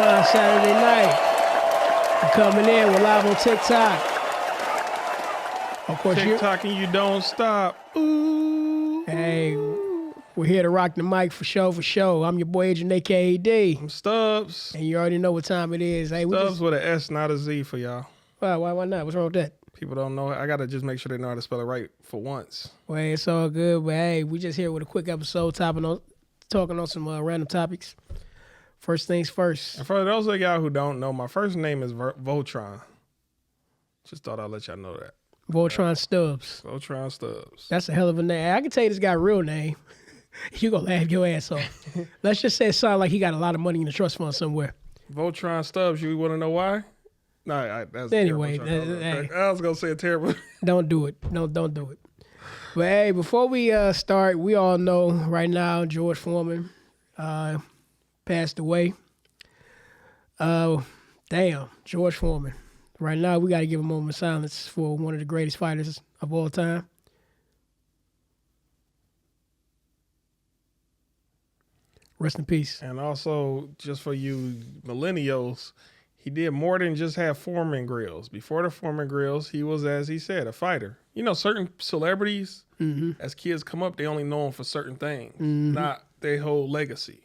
fine Saturday night. We're coming in. We're live on TikTok. Of course, TikTok and you don't stop. Ooh. Hey, we're here to rock the mic for show. I'm your boy Agent AKD. I'm Stubbs. And you already know what time it is. Hey, Stubbs with an S, not a Z for y'all. Why not? What's wrong with that? People don't know. I got to just make sure they know how to spell it right for once. Well, it's all good. But hey, we just here with a quick episode talking on some random topics. First things first. And for those of y'all who don't know, my first name is Voltron. Just thought I'd let y'all know that. Voltron Stubbs. Voltron Stubbs. That's a hell of a name. I can tell you this guy's real name. You gonna laugh your ass off. Let's just say it sounds like he got a lot of money in the trust fund somewhere. Voltron Stubbs. You want to know why? No, that's anyway. I was gonna say a terrible. Don't do it. No, don't do it. But hey, before we start, we all know right now George Foreman passed away. Damn, George Foreman. Right now, we got to give a moment of silence for one of the greatest fighters of all time. Rest in peace. And also, just for you millennials, he did more than just have Foreman grills. Before the Foreman grills, he was, as he said, a fighter. You know, certain celebrities, as kids come up, they only know him for certain things, not their whole legacy.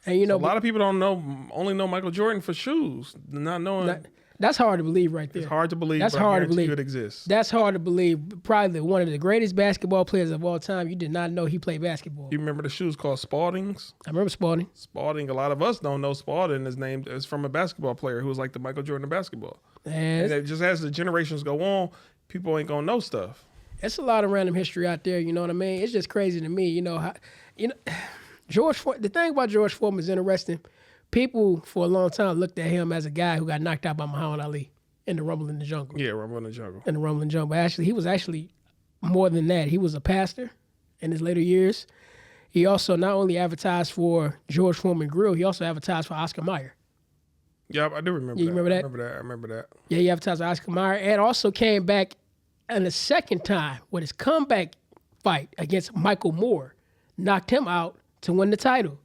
And you know, a lot of people only know Michael Jordan for shoes, not knowing. That's hard to believe right there. It's hard to believe. That's hard to believe. It exists. That's hard to believe. Probably one of the greatest basketball players of all time. You did not know he played basketball. You remember the shoes called Spaldings? I remember Spalding. Spalding. A lot of us don't know Spalding is named is from a basketball player who was like the Michael Jordan of basketball. And it just as the generations go on, people ain't gonna know stuff. It's a lot of random history out there. You know what I mean? It's just crazy to me. You know the thing about George Foreman is interesting. People for a long time looked at him as a guy who got knocked out by Muhammad Ali in the Rumble in the Jungle. Yeah, Rumble in the Jungle. In the Rumble in the Jungle. But he was actually more than that. He was a pastor in his later years. He also not only advertised for George Foreman Grill, he also advertised for Oscar Mayer. Yeah, I do remember that. You remember that? I remember that. Yeah, he advertised for Oscar Mayer and also came back and the second time with his comeback fight against Michael Moore, knocked him out to win the title.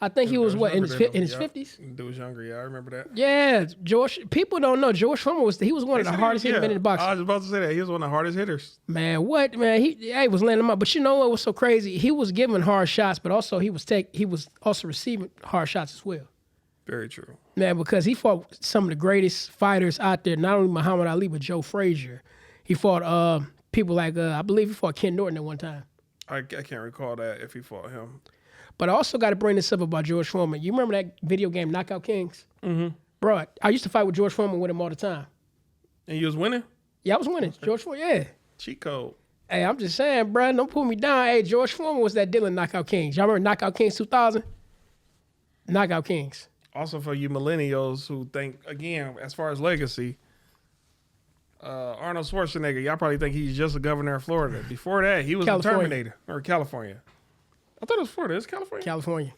I think he was in his 50s? Dude was younger, yeah, I remember that. Yeah, people don't know. George Foreman was one of the hardest hitting men in the boxing. I was about to say that. He was one of the hardest hitters. Man, what? Man, he was laying them up. But you know what was so crazy? He was giving hard shots, but also he was also receiving hard shots as well. Very true. Man, because he fought some of the greatest fighters out there, not only Muhammad Ali, but Joe Frazier. He fought people like, I believe he fought Ken Norton at one time. I can't recall that if he fought him. But I also got to bring this up about George Foreman. You remember that video game, Knockout Kings? Mm-hmm. Bro, I used to fight with George Foreman with him all the time. And you was winning? Yeah, I was winning. George Foreman, yeah. Cheat code. Hey, I'm just saying, bro, don't pull me down. Hey, George Foreman was that Dylan Knockout Kings. Y'all remember Knockout Kings 2000? Knockout Kings. Also for you millennials who think, again, as far as legacy, Arnold Schwarzenegger, y'all probably think he's just a governor of Florida. Before that, he was the Terminator. Or California. I thought it was Florida. It's California? California.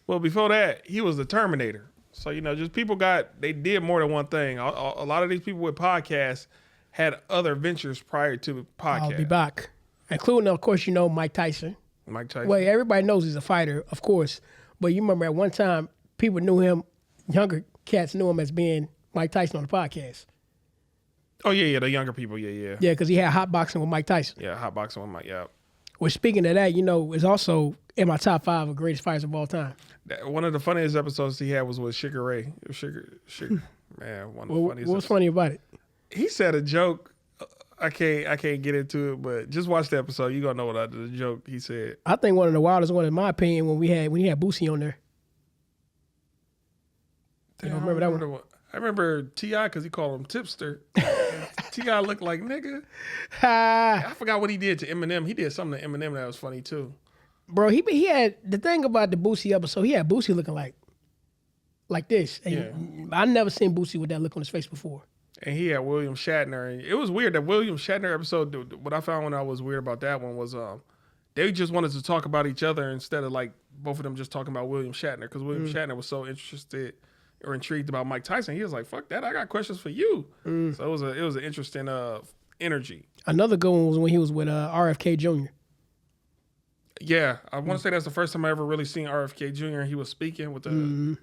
Well, before that, he was the Terminator. So, just people they did more than one thing. A lot of these people with podcasts had other ventures prior to podcast. I'll be back. Including, of course, Mike Tyson. Mike Tyson. Well, everybody knows he's a fighter, of course. But you remember at one time, people knew him, younger cats knew him as being Mike Tyson on the podcast. Oh, yeah, the younger people, yeah. Yeah, because he had hot boxing with Mike Tyson. Yeah, hot boxing with Mike, yeah. Well, speaking of that, is also in my top 5 of greatest fighters of all time. One of the funniest episodes he had was with Sugar Ray. Sugar, man, one of the funniest. What's funny about it? He said a joke. I can't get into it, but just watch the episode. You're going to know what the joke he said. I think one of the wildest one, in my opinion, when he had Boosie on there. Damn, you don't remember that one? I remember T.I. because he called him Tipster. T.I. looked like nigga. I forgot what he did to Eminem. He did something to Eminem that was funny too. Bro, he had the thing about the Boosie episode. He had Boosie looking like this. And I never seen Boosie with that look on his face before. And he had William Shatner. And it was weird that William Shatner episode. What I found when I was weird about that one was they just wanted to talk about each other instead of like both of them just talking about William Shatner because William Shatner was so interested or intrigued about Mike Tyson. He was like, "Fuck that! I got questions for you." So it was an interesting energy. Another good one was when he was with RFK Jr. Yeah, I want to say that's the first time I ever really seen RFK Jr. He was speaking with the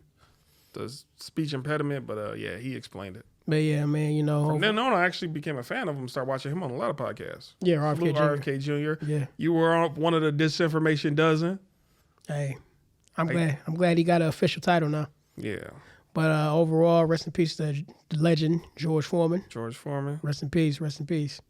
the speech impediment, but yeah, he explained it. But yeah, man, you know. From then on, I actually became a fan of him. Started watching him on a lot of podcasts. Yeah, RFK Jr. RFK Jr. Yeah. You were on one of the disinformation dozen. Hey, I'm glad he got an official title now. Yeah. But overall, rest in peace to the legend George Foreman. George Foreman. Rest in peace. Rest in peace.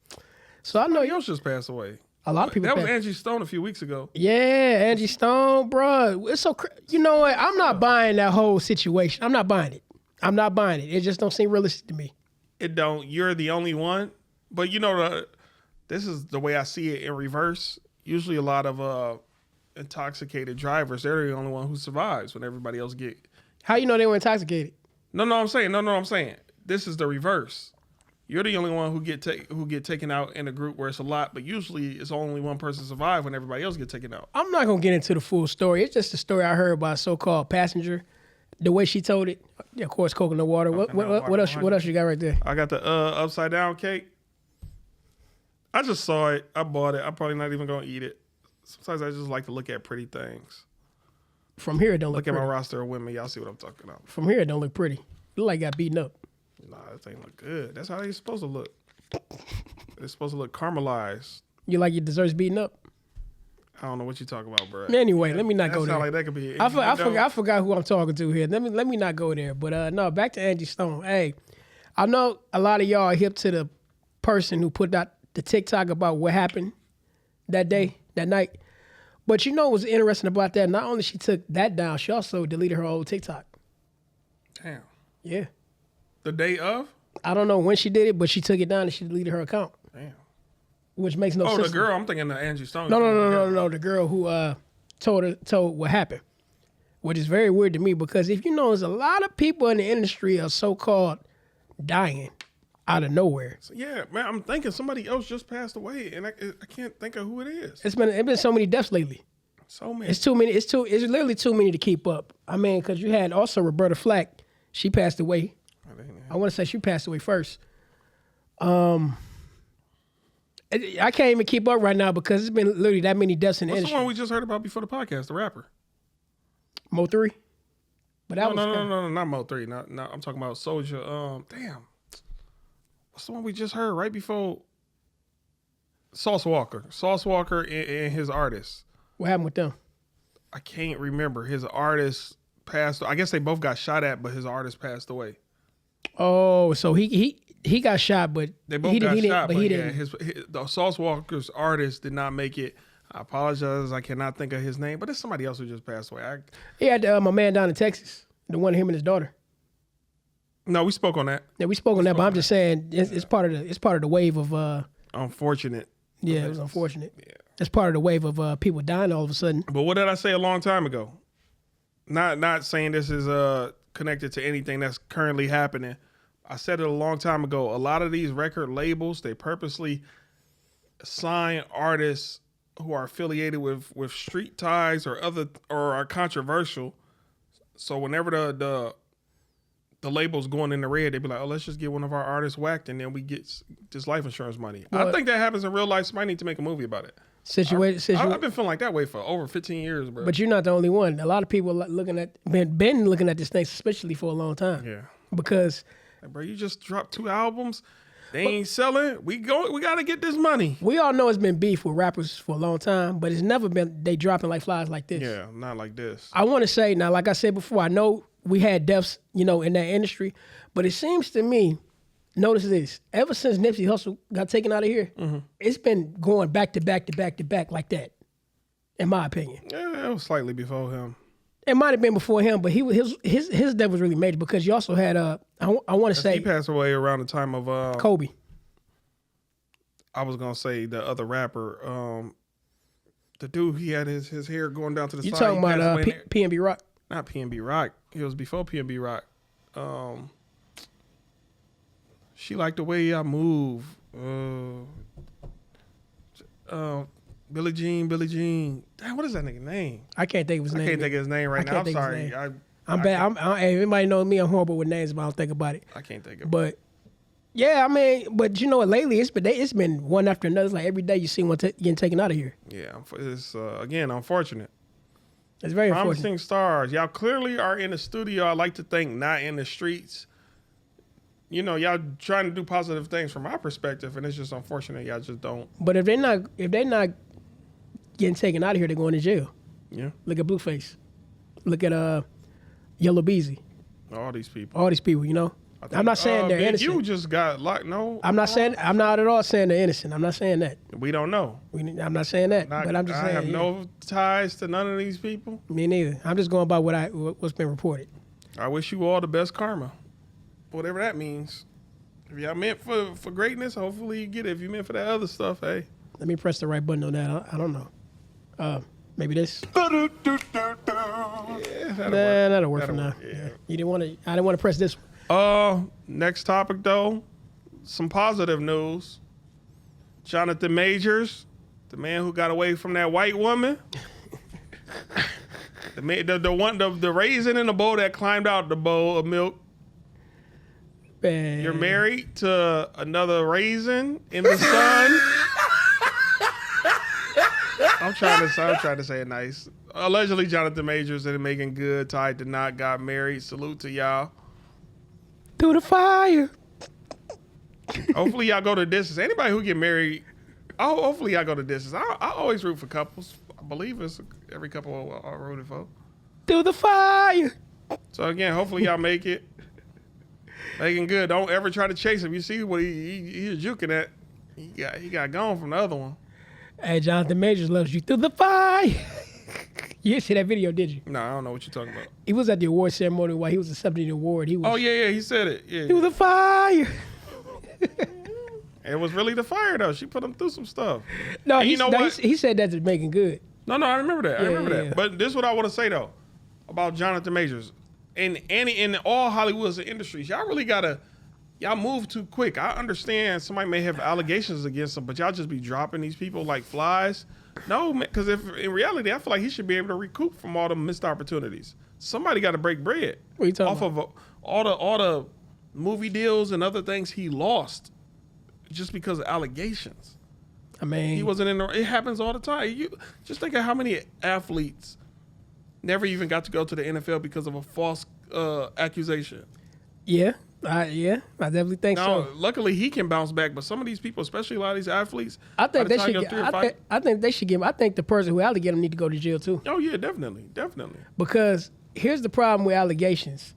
So I know Somebody else just passed away. a lot of people. That was Angie Stone a few weeks ago. Yeah, Angie Stone, bro. It's so you know what? I'm not buying that whole situation. I'm not buying it. It just don't seem realistic to me. It don't. You're the only one. But you know, this is the way I see it in reverse. Usually, a lot of intoxicated drivers, they're the only one who survives when everybody else get. How you know they were intoxicated? No, I'm saying. This is the reverse. You're the only one who get taken out in a group where it's a lot, but usually it's only one person survive when everybody else get taken out. I'm not gonna get into the full story. It's just a story I heard by a so-called passenger. The way she told it, yeah, of course, coconut water. What else? What else you got right there? I got the upside down cake. I just saw it. I bought it. I'm probably not even gonna eat it. Sometimes I just like to look at pretty things. From here, it don't look Look at pretty. my roster of women. Y'all see what I'm talking about. From here, it don't look pretty. It look like it got beaten up. Nah, this ain't look good. That's how they supposed to look. It's supposed to look caramelized. You like your desserts beaten up? I don't know what you talking about, bro. Anyway, let me not go there. Like that could be. I forgot who I'm talking to here. Let me not go there. But no, back to Angie Stone. Hey, I know a lot of y'all are hip to the person who put out the TikTok about what happened that day, that night. But you know what's interesting about that? Not only she took that down, she also deleted her old TikTok. Damn. Yeah. The day of? I don't know when she did it, but she took it down and she deleted her account. Damn. Which makes no sense. Oh, the girl. I'm thinking the Angie Stone. No. The girl who told what happened. Which is very weird to me because if you know, there's a lot of people in the industry are so-called dying out of nowhere. So, yeah, man, I'm thinking somebody else just passed away, and I can't think of who it is. It's been so many deaths lately. So many. It's too many. It's literally too many to keep up. I mean, because you had also Roberta Flack. She passed away. I want to say she passed away first. I can't even keep up right now because it's been literally that many deaths in the What's industry. the one we just heard about before the podcast? The rapper. Mo3. But that No, not Mo3. Not. I'm talking about Soldier. Damn. What's the one we just heard right before? Sauce Walker. Sauce Walker and his artist. What happened with them? I can't remember. His artist passed. I guess they both got shot at, but his artist passed away. Oh, so he got shot, but they both got shot. But he didn't. The Sauce Walker's artist did not make it. I apologize. I cannot think of his name, but it's somebody else who just passed away. He had my man down in Texas, the one him and his daughter. No, we spoke on that. Yeah, we spoke on that, but I'm just saying it's part of the wave of. Unfortunate. Yeah, it was unfortunate. Yeah, it's part of the wave of people dying all of a sudden. But what did I say a long time ago? Not saying this is connected to anything that's currently happening. I said it a long time ago. A lot of these record labels, they purposely sign artists who are affiliated with street ties or are controversial. So whenever the label's going in the red, they be like, oh, let's just get one of our artists whacked and then we get this life insurance money. I think that happens in real life. Somebody need to make a movie about it. I've been feeling like that way for over 15 years, bro. But you're not the only one. A lot of people been looking at this thing suspiciously for a long time. Yeah. Because like, bro, you just dropped 2 albums. They ain't selling. We got to get this money. We all know it's been beef with rappers for a long time, but it's never been they dropping like flies like this. Yeah, not like this. I want to say now, like I said before, I know we had deaths, in that industry, but it seems to me, notice this, ever since Nipsey Hussle got taken out of here, it's been going back to back to back to back like that, in my opinion. Yeah, it was slightly before him. It might have been before him, but his death was really major because you also had I want to say he passed away around the time of Kobe. I was gonna say the other rapper, the dude he had his hair going down to the you side. You talking about PNB Rock? Not PNB Rock. It was before PNB Rock. She liked the way I move. Billie Jean. Damn, what is that nigga name? I can't think of his name. I can't think of his name right now. I'm sorry. I'm bad. Everybody knows me. I'm horrible with names, but I don't think about it. I can't think of it. But yeah, I mean, but you know what? Lately, it's been one after another. It's like every day you see one getting taken out of here. Yeah, it's again unfortunate. It's very unfortunate. Promising stars. Y'all clearly are in the studio. I like to think not in the streets. You know, y'all trying to do positive things from my perspective, and it's just unfortunate y'all just don't. But if they're not getting taken out of here, they're going to jail. Yeah. Look at Blueface. Look at Yellow Beezy. All these people. All these people, you know. I'm not saying they're innocent. You just got locked. No. I'm not at all saying they're innocent. I'm not saying that. We don't know. I'm not saying that. But I'm just saying. I have no ties to none of these people. Me neither. I'm just going by what's been reported. I wish you all the best karma. Whatever that means. If y'all meant for greatness, hopefully you get it. If you meant for that other stuff, hey. Let me press the right button on that. I don't know. Maybe this. Yeah, that'll work for now. Yeah. You didn't want to. I didn't want to press this one. Next topic though, some positive news. Jonathan Majors, the man who got away from that white woman, the raisin in the bowl that climbed out the bowl of milk. Man. You're married to another raisin in the sun. I'm trying to say it nice. Allegedly, Jonathan Majors and Megan Good tied to not got married. Salute to y'all. Through the fire. Hopefully y'all go the distance. Anybody who get married, hopefully y'all go the distance. I always root for couples. I believe it's every couple I rooted for. Through the fire. So again, hopefully y'all make it. Making Good. Don't ever try to chase him. You see what he's juking at. He got gone from the other one. Hey, Jonathan Majors loves you through the fire. You didn't see that video, did you? No, I don't know what you're talking about. He was at the award ceremony while he was accepting the award. He was. Oh yeah, he said it. Yeah. Through the fire. It was really the fire though. She put him through some stuff. No, he said that to Megan Good. No, I remember that. I remember that. Yeah. But this is what I want to say though about Jonathan Majors. In all Hollywood's industries, y'all really y'all move too quick. I understand somebody may have allegations against him, but y'all just be dropping these people like flies. No, because if in reality, I feel like he should be able to recoup from all the missed opportunities. Somebody got to break bread. What are you talking off about? of all the movie deals and other things he lost just because of allegations. I mean, He wasn't in the. It happens all the time. You just think of how many athletes never even got to go to the NFL because of a false accusation. Yeah, I definitely think Now, so. luckily he can bounce back, but some of these people, especially a lot of these athletes, I think by the they time should. you go 3 or 5 I think they should give. I think the person who allegated him need to go to jail too. Oh yeah, definitely. Because here's the problem with allegations: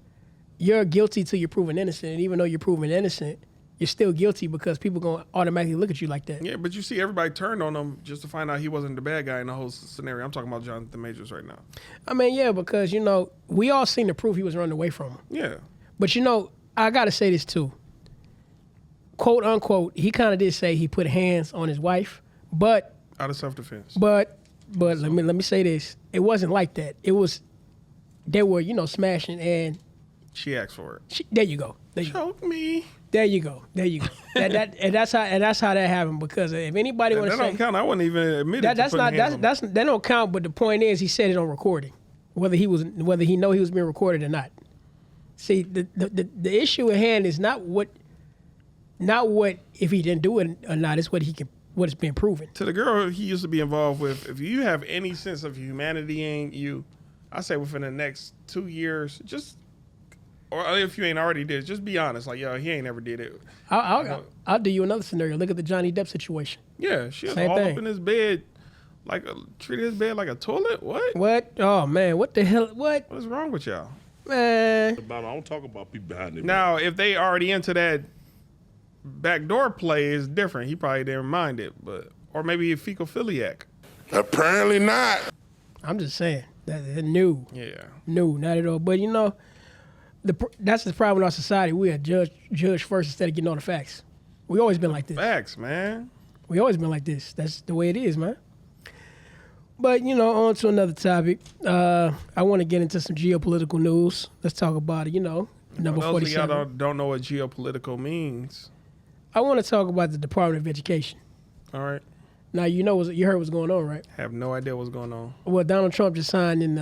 you're guilty till you're proven innocent, and even though you're proven innocent, you're still guilty because people gonna automatically look at you like that. Yeah, but you see everybody turned on him just to find out he wasn't the bad guy in the whole scenario. I'm talking about Jonathan Majors right now. I mean, yeah, because we all seen the proof he was running away from him. Yeah. But I gotta say this too. Quote unquote, he kind of did say he put hands on his wife, but Out of self-defense. let me say this: it wasn't like that. It was they were smashing, and She asked for it. there you go. Choke me. There you go. And that's how that happened. Because if anybody want to That say don't count. I wouldn't even admit that, it. that don't count. But the point is, he said it on recording, whether he know he was being recorded or not. See, the issue at hand is not what if he didn't do it or not. It's what's being proven. To the girl he used to be involved with, if you have any sense of humanity in you, I say within the next 2 years, or if you ain't already did it, just be honest. Like, yo, he ain't never did it. I'll do you another scenario. Look at the Johnny Depp situation. Yeah, she was Same all thing. up in his bed, treated his bed like a toilet. What? What? Oh man, what the hell? What? What's wrong with y'all? Man. I don't talk about people behind it. Now, if they already into that backdoor play, is different. He probably didn't mind it, or maybe a fecophiliac. Apparently not. I'm just saying that no, Yeah. no, not at all. But that's the problem with our society. We are judge first instead of getting all the facts. We always been like this. Facts, man. We always been like this. That's the way it is, man. But on to another topic. I want to get into some geopolitical news. Let's talk about it. Number For those of 47. y'all don't know what geopolitical means. I want to talk about the Department of Education. All right. Now you heard what's going on, right? Have no idea what's going on. Well, Donald Trump just signed in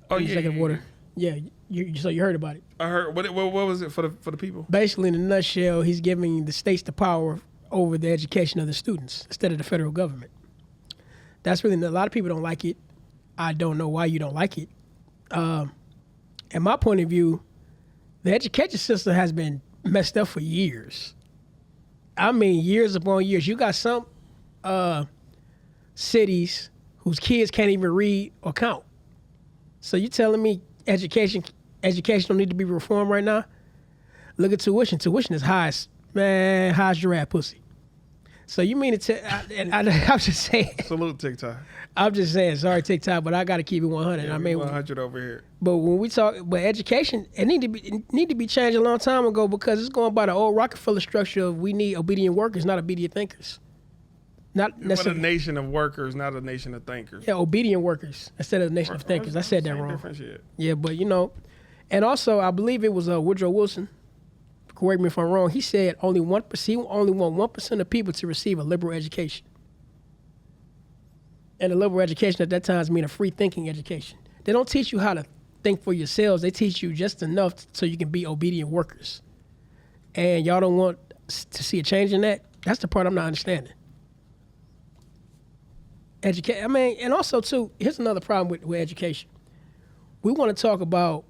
executive order. Yeah, so you heard about it. I heard. What was it for the people? Basically, in a nutshell, he's giving the states the power over the education of the students instead of the federal government. That's really, a lot of people don't like it. I don't know why you don't like it. In my point of view, the education system has been messed up for years. I mean, years upon years. You got some cities whose kids can't even read or count. So you telling me education don't need to be reformed right now? Look at tuition. Tuition is high as giraffe pussy. So you mean to I'm just saying. Salute TikTok. I'm just saying, sorry TikTok, but I got to keep it 100. Yeah, I mean, 100 over here. But when we talk, but education, it need to be changed a long time ago because it's going by the old Rockefeller structure of we need obedient workers, not obedient thinkers. Not necessarily. What a nation of workers, not a nation of thinkers. Yeah, obedient workers instead of a nation of thinkers. I said that wrong. Different shit. Yeah, but and also I believe it was Woodrow Wilson. Correct me if I'm wrong. He said only 1%. He only want 1% of people to receive a liberal education. And a liberal education at that time means a free thinking education. They don't teach you how to think for yourselves. They teach you just enough so you can be obedient workers. And y'all don't want to see a change in that. That's the part I'm not understanding. And also too, here's another problem with education. We want to talk about,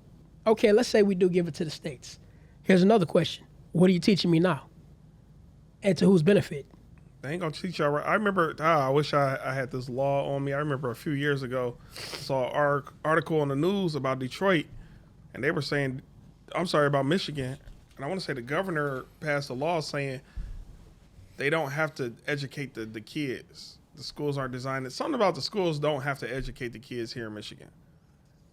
okay, let's say we do give it to the states. Here's another question. What are you teaching me now? And to whose benefit? They ain't gonna teach y'all right. I remember, I wish I had this law on me. I remember a few years ago, saw an article on the news about Detroit, and they were saying, about Michigan, and I want to say the governor passed a law saying they don't have to educate the kids. The schools aren't designed. Something about the schools don't have to educate the kids here in Michigan.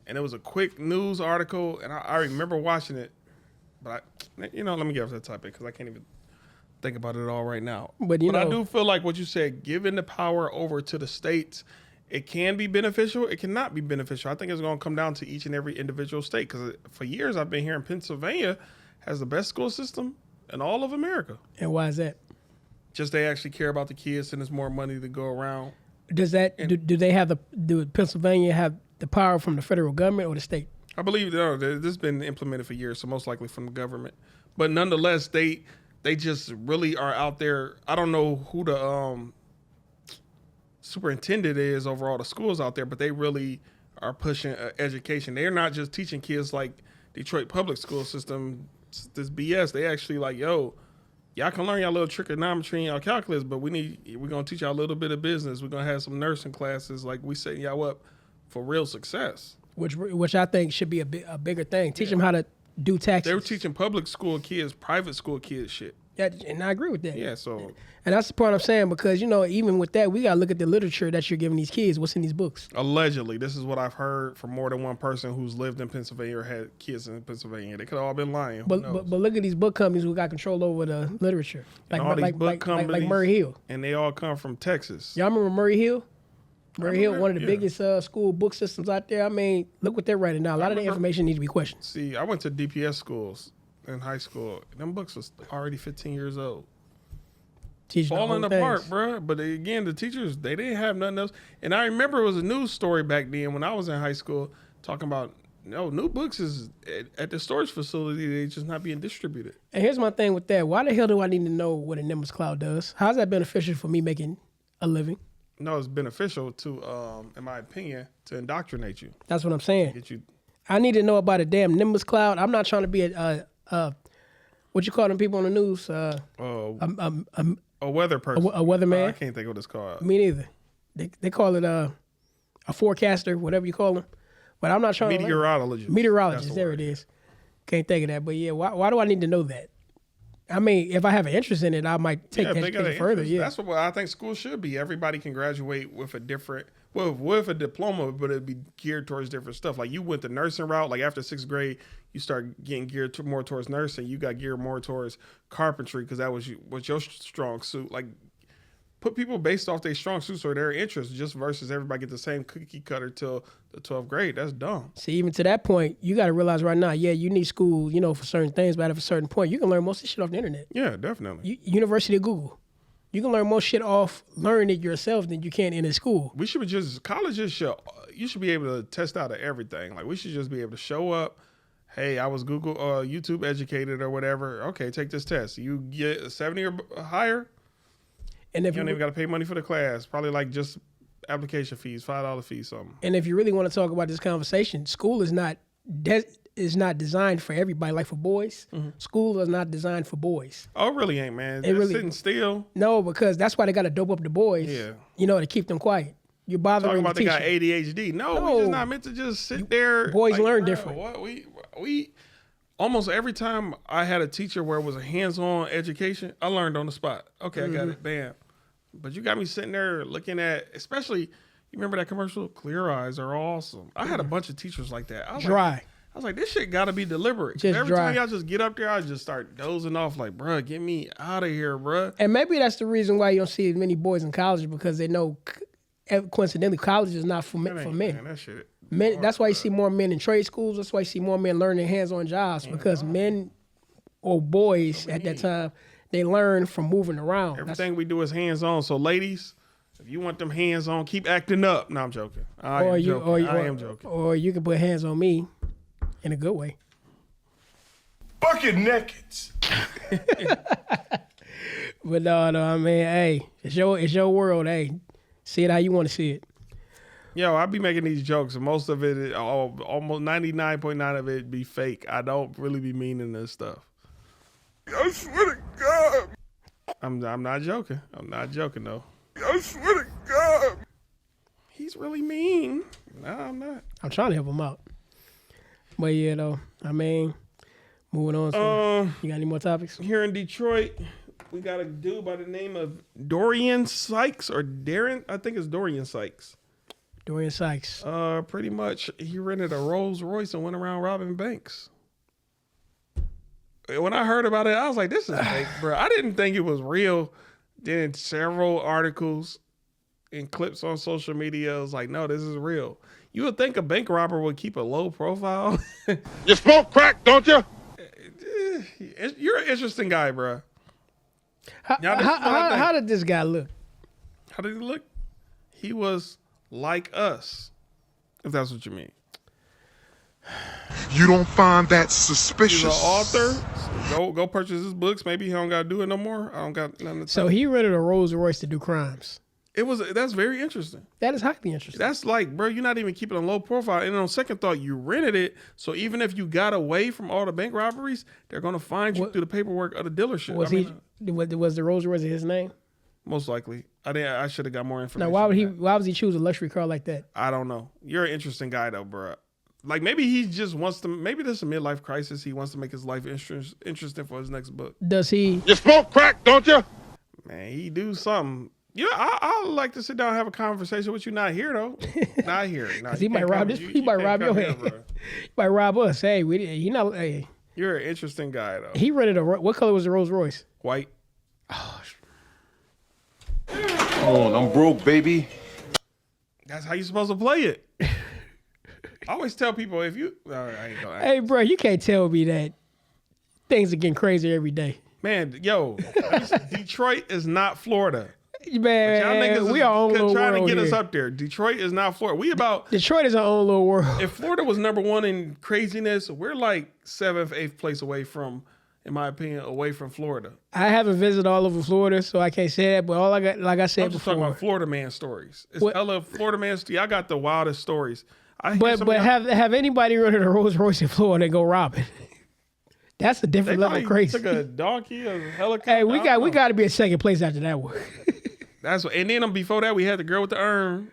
And it was a quick news article, and I remember watching it. But, let me get off that topic because I can't even think about it all right now. But I do feel like what you said, giving the power over to the states, it can be beneficial. It cannot be beneficial. I think it's going to come down to each and every individual state because for years I've been here in Pennsylvania has the best school system in all of America. And why is that? Just they actually care about the kids and there's more money to go around. Does that do Pennsylvania have the power from the federal government or the state? I believe this has been implemented for years, so most likely from the government. But nonetheless, they just really are out there. I don't know who the superintendent is over all the schools out there, but they really are pushing education. They're not just teaching kids like Detroit public school system, this BS. They actually like, yo, y'all can learn y'all little trigonometry and y'all calculus, but we're going to teach y'all a little bit of business. We're going to have some nursing classes. Like we setting y'all up for real success. Which I think should be a bigger thing. Teach them how to do taxes. They were teaching public school kids, private school kids shit. Yeah, and I agree with that. Yeah, so. And that's the part I'm saying because, even with that, we got to look at the literature that you're giving these kids. What's in these books? Allegedly. This is what I've heard from more than one person who's lived in Pennsylvania or had kids in Pennsylvania. They could have all been lying. Who knows? But look at these book companies who got control over the literature. Like Murray Hill. And they all come from Texas. Y'all remember Murray Hill? Murray Hill, one of the biggest school book systems out there. I mean, look what they're writing now. A lot of the information needs to be questioned. See, I went to DPS schools in high school. Them books was already 15 years old. Falling apart, bro. But again, the teachers, they didn't have nothing else. And I remember it was a news story back then when I was in high school talking about, new books is at the storage facility. They just not being distributed. And here's my thing with that. Why the hell do I need to know what a Nimbus Cloud does? How's that beneficial for me making a living? No, it's beneficial to, in my opinion, to indoctrinate you. That's what I'm saying. I need to know about a damn Nimbus Cloud. I'm not trying to be what you call them people on the news? A weather person. A weatherman. I can't think of what it's called. Me neither. They call it a forecaster, whatever you call them. But I'm not trying Meteorologist. Meteorologist, there it is. Can't think of that. But yeah, why do I need to know that? I mean, if I have an interest in it, I might take education further. Yeah, that's what I think school should be. Everybody can graduate with a different, with a diploma, but it'd be geared towards different stuff. Like you went the nursing route. Like after 6th grade, you start getting geared more towards nursing. You got geared more towards carpentry because that was your strong suit. Like put people based off their strong suits or their interests, just versus everybody get the same cookie cutter till the 12th grade. That's dumb. See, even to that point, you got to realize right now, yeah, you need school, for certain things, but at a certain point, you can learn most of this shit off the internet. Yeah, definitely. University of Google. You can learn more shit off learning it yourself than you can in a school. We should colleges you should be able to test out of everything. Like we should just be able to show up. Hey, I was Google, YouTube educated or whatever. Okay, take this test. You get a 70 or higher. And if you don't even got to pay money for the class. Probably like just application fees, $5 fees, something. And if you really want to talk about this conversation, school is not designed for everybody. Like for boys, school is not designed for boys. Oh, it really ain't, man. It Just really sitting still. No, because that's why they got to dope up the boys. Yeah. You know, to keep them quiet. You're bothering Talking about the they teacher. got ADHD. No, we just not meant to just sit there. Boys learn bro, different. What we almost every time I had a teacher where it was a hands-on education, I learned on the spot. Okay, I got it. Bam. But you got me sitting there looking at, especially, you remember that commercial? Clear eyes are awesome. I had a bunch of teachers like that. I was like, this shit got to be deliberate. Just every dry. time y'all just get up there, I just start dozing off like, bruh, get me out of here, bruh. And maybe that's the reason why you don't see as many boys in college, because they know, coincidentally, college is not for men. Man, that shit. Men, that's why you see more men in trade schools. That's why you see more men learning hands-on jobs, because men or boys at that time, they learn from moving around. Everything we do is hands-on. So, ladies, if you want them hands-on, keep acting up. No, I'm joking. I am joking. Or you can put hands on me in a good way. Bucket naked. But no, I mean, hey, it's your world. Hey, see it how you want to see it. Yo, I be making these jokes, and most of it, almost 99.9 of it be fake. I don't really be meaning this stuff. I swear to God. I'm not joking. I'm not joking, though. I swear to God. He's really mean. No, I'm not. I'm trying to help him out. But yeah, though, I mean, moving on. So, you got any more topics? Here in Detroit, we got a dude by the name of Dorian Sykes, or Darren. I think it's Dorian Sykes. Dorian Sykes. Pretty much, he rented a Rolls Royce and went around robbing banks. When I heard about it, I was like, this is fake, bro. I didn't think it was real. Then several articles and clips on social media, I was like, no, this is real. You would think a bank robber would keep a low profile. You smoke crack, don't you? You're an interesting guy, bro. How did this guy look? How did he look? He was like us, if that's what you mean. You don't find that He's suspicious? an author. Go purchase his books. Maybe he don't got to do it no more. I don't got nothing to So he rented a Rolls Royce to do crimes. That's very interesting. That is highly interesting. That's like, bro, you're not even keeping a low profile. And on second thought, you rented it. So even if you got away from all the bank robberies, they're going to find you through the paperwork of the dealership. Was the Rolls Royce in his name? Most likely. I should have got more information. Now, why would he choose a luxury car like that? I don't know. You're an interesting guy though, bro. Like maybe he just wants to, maybe there's a midlife crisis. He wants to make his life interesting for his next book. Does he? You smoke crack, don't you? Man, he do something. Yeah, I like to sit down and have a conversation with you. Not here though. Not here. Because he might rob this. He might rob your head. He might rob us. Hey, Hey. You're an interesting guy though. He rented what color was the Rolls Royce? White. Come on, I'm broke, baby. That's how you supposed to play it. I always tell people if you. Hey, bro, you can't tell me that things are getting crazy every day. Man, yo, Detroit is not Florida. Man, we are our own little world trying to get here. us up there. Detroit is not Florida. Detroit is our own little world. If Florida was number one in craziness, we're like 7th, 8th place away from, in my opinion, away from Florida. I haven't visited all over Florida, so I can't say that. But all I got, like I said I'm just before, talking about Florida man stories. It's hella Florida man stories. I got the wildest stories. But have anybody rented a Rolls Royce in Florida and go robbing? That's a different level of crazy. Took a donkey, a helicopter. Hey, we got to be in second place after that one. And then before that, we had the girl with the urn.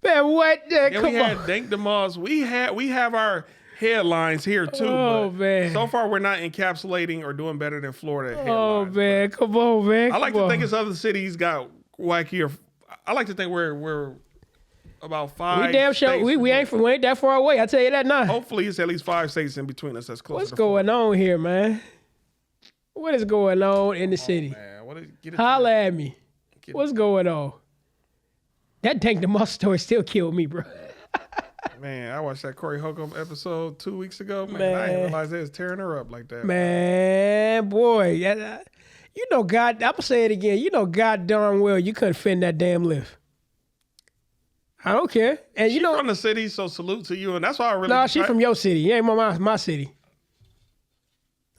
Man, what? And we had Dank the Moss. We have our headlines here too. Oh, but man. So far, we're not encapsulating or doing better than Florida headlines. Oh man, come on, man. I like to think it's other cities got wackier. I like to think we're about 5. We damn sure we ain't that far away. I tell you that now. Hopefully, it's at least 5 states in between us. That's close. What's going on here, man? What is going on in the city? Man, Holla at me. What's going on? That Tank the Moss story still killed me, bro. Man, I watched that Corey Holcomb episode 2 weeks ago. Man, I didn't realize they was tearing her up like that. Man, boy. You know, God, I'm going to say it again. You know, God darn well you couldn't fit in that damn lift. I don't care. And She's from the city, so salute to you. And that's why I really... No, she's from your city. You ain't my city.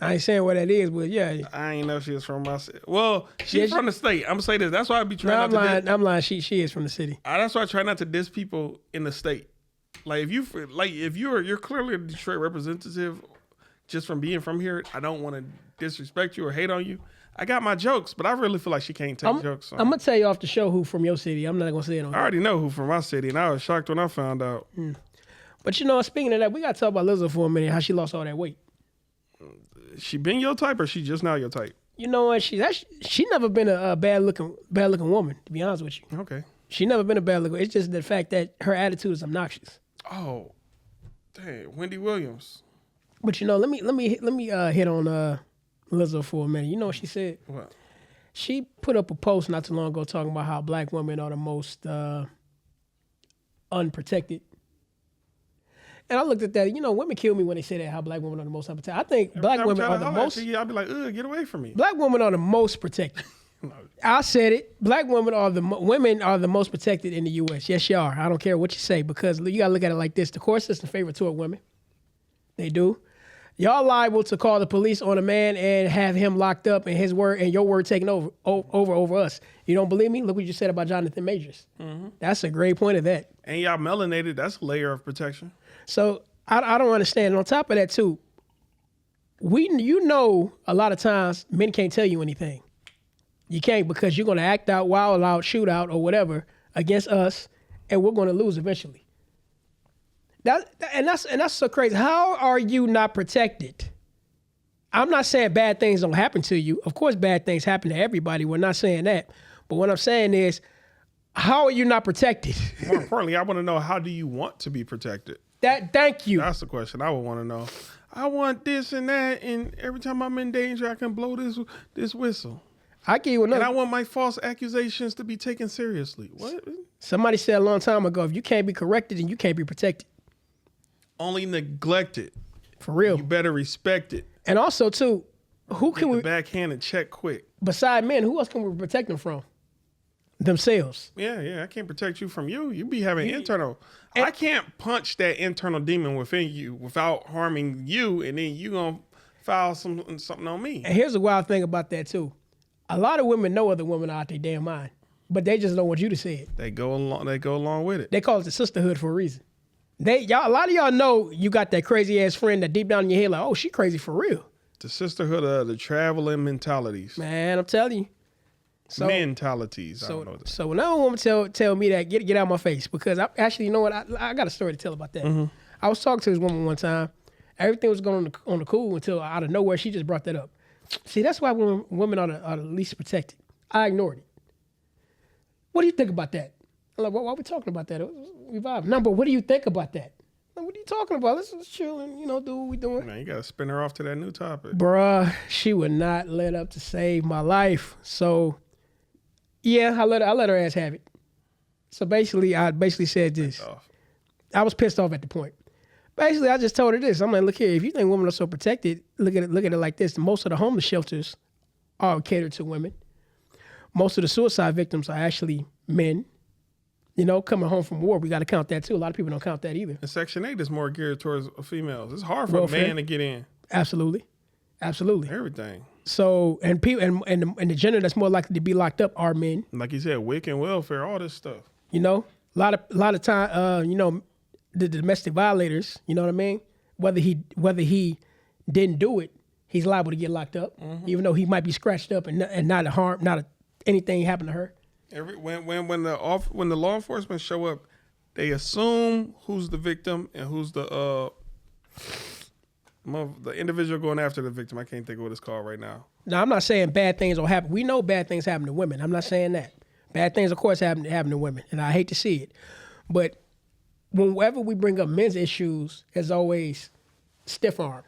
I ain't saying what that is, but yeah. I ain't know she was from my city. Well, she's Yeah, from the state. I'm gonna say this. That's why I be No, trying I'm not to. lying. I'm lying. She is from the city. That's why I try not to diss people in the state. Like if you're clearly a Detroit representative, just from being from here, I don't want to disrespect you or hate on you. I got my jokes, but I really feel like she can't take jokes. So. I'm gonna tell you off the show who from your city. I'm not gonna say it on. I already know who from my city, and I was shocked when I found out. But speaking of that, we gotta talk about Lizzo for a minute. How she lost all that weight. She been your type, or she just now your type? You know what? She never been a bad looking woman. To be honest with you, Okay. she never been a bad looking. It's just the fact that her attitude is obnoxious. Oh, dang, Wendy Williams. But let me hit on Lizzo for a minute. You know what she said? What? She put up a post not too long ago talking about how black women are the most unprotected. And I looked at that. Women kill me when they say that, how black women are the most unprotected. I think black women are the most. I'll be like, ugh, get away from me. Black women are the most protected. I said it. Black women are the most protected in the U.S. Yes, you are. I don't care what you say, because you got to look at it like this. The court system favor toward women. They do. Y'all liable to call the police on a man and have him locked up and his word and your word taken over us. You don't believe me? Look what you said about Jonathan Majors. Mm-hmm. That's a great point of that. And y'all melanated. That's a layer of protection. So I don't understand. And on top of that too, a lot of times men can't tell you anything. You can't, because you're going to act out, wild out, shoot out, or whatever against us, and we're going to lose eventually. That's so crazy. How are you not protected? I'm not saying bad things don't happen to you. Of course, bad things happen to everybody. We're not saying that. But what I'm saying is, how are you not protected? More importantly, I want to know, how do you want to be protected? Thank you. That's the question I would want to know. I want this and that, and every time I'm in danger, I can blow this whistle. I give you another. And I want my false accusations to be taken seriously. What? Somebody said a long time ago, if you can't be corrected, then you can't be protected. Only neglected. For real. You better respect it. And also, too, who can we backhand and check quick? Beside men, who else can we protect them from? Themselves. Yeah. I can't protect you from you. You be having internal. I can't punch that internal demon within you without harming you, and then you gonna file something on me. And here's the wild thing about that too. A lot of women know other women are out their damn mind, but they just don't want you to say it. They go along with it. They call it the sisterhood for a reason. A lot of y'all know you got that crazy ass friend that deep down in your head like, oh, she crazy for real. The sisterhood of the traveling mentalities. Man, I'm telling you. Mentalities. So when a woman tell me that, get out of my face, because I actually, you know what, I got a story to tell about that. Mm-hmm. I was talking to this woman one time. Everything was going on the cool until out of nowhere she just brought that up. See, that's why women are the least protected. I ignored it. What do you think about that? I'm like, why are we talking about that? We vibe. No, but what do you think about that? Like, what are you talking about? Let's just chill and, do what we doing. Man, you got to spin her off to that new topic. Bruh, she would not let up to save my life. So, yeah, I let her ass have it. So basically, I said this. I was pissed off at the point. Basically, I just told her this. I'm like, look here, if you think women are so protected, look at it like this. Most of the homeless shelters are catered to women. Most of the suicide victims are actually men. Coming home from war, we got to count that too. A lot of people don't count that either. And Section 8 is more geared towards females. It's hard for a man to get in. Absolutely. Everything. So, and the gender that's more likely to be locked up are men. Like you said, WIC and welfare, all this stuff. A lot of time, the domestic violators, you know what I mean? Whether he didn't do it, he's liable to get locked up, even though he might be scratched up and not anything happened to her. When the law enforcement show up, they assume who's the victim and who's the individual going after the victim. I can't think of what it's called right now. Now, I'm not saying bad things don't happen. We know bad things happen to women. I'm not saying that. Bad things, of course, happen to women, and I hate to see it. But whenever we bring up men's issues, as always, stiff-armed.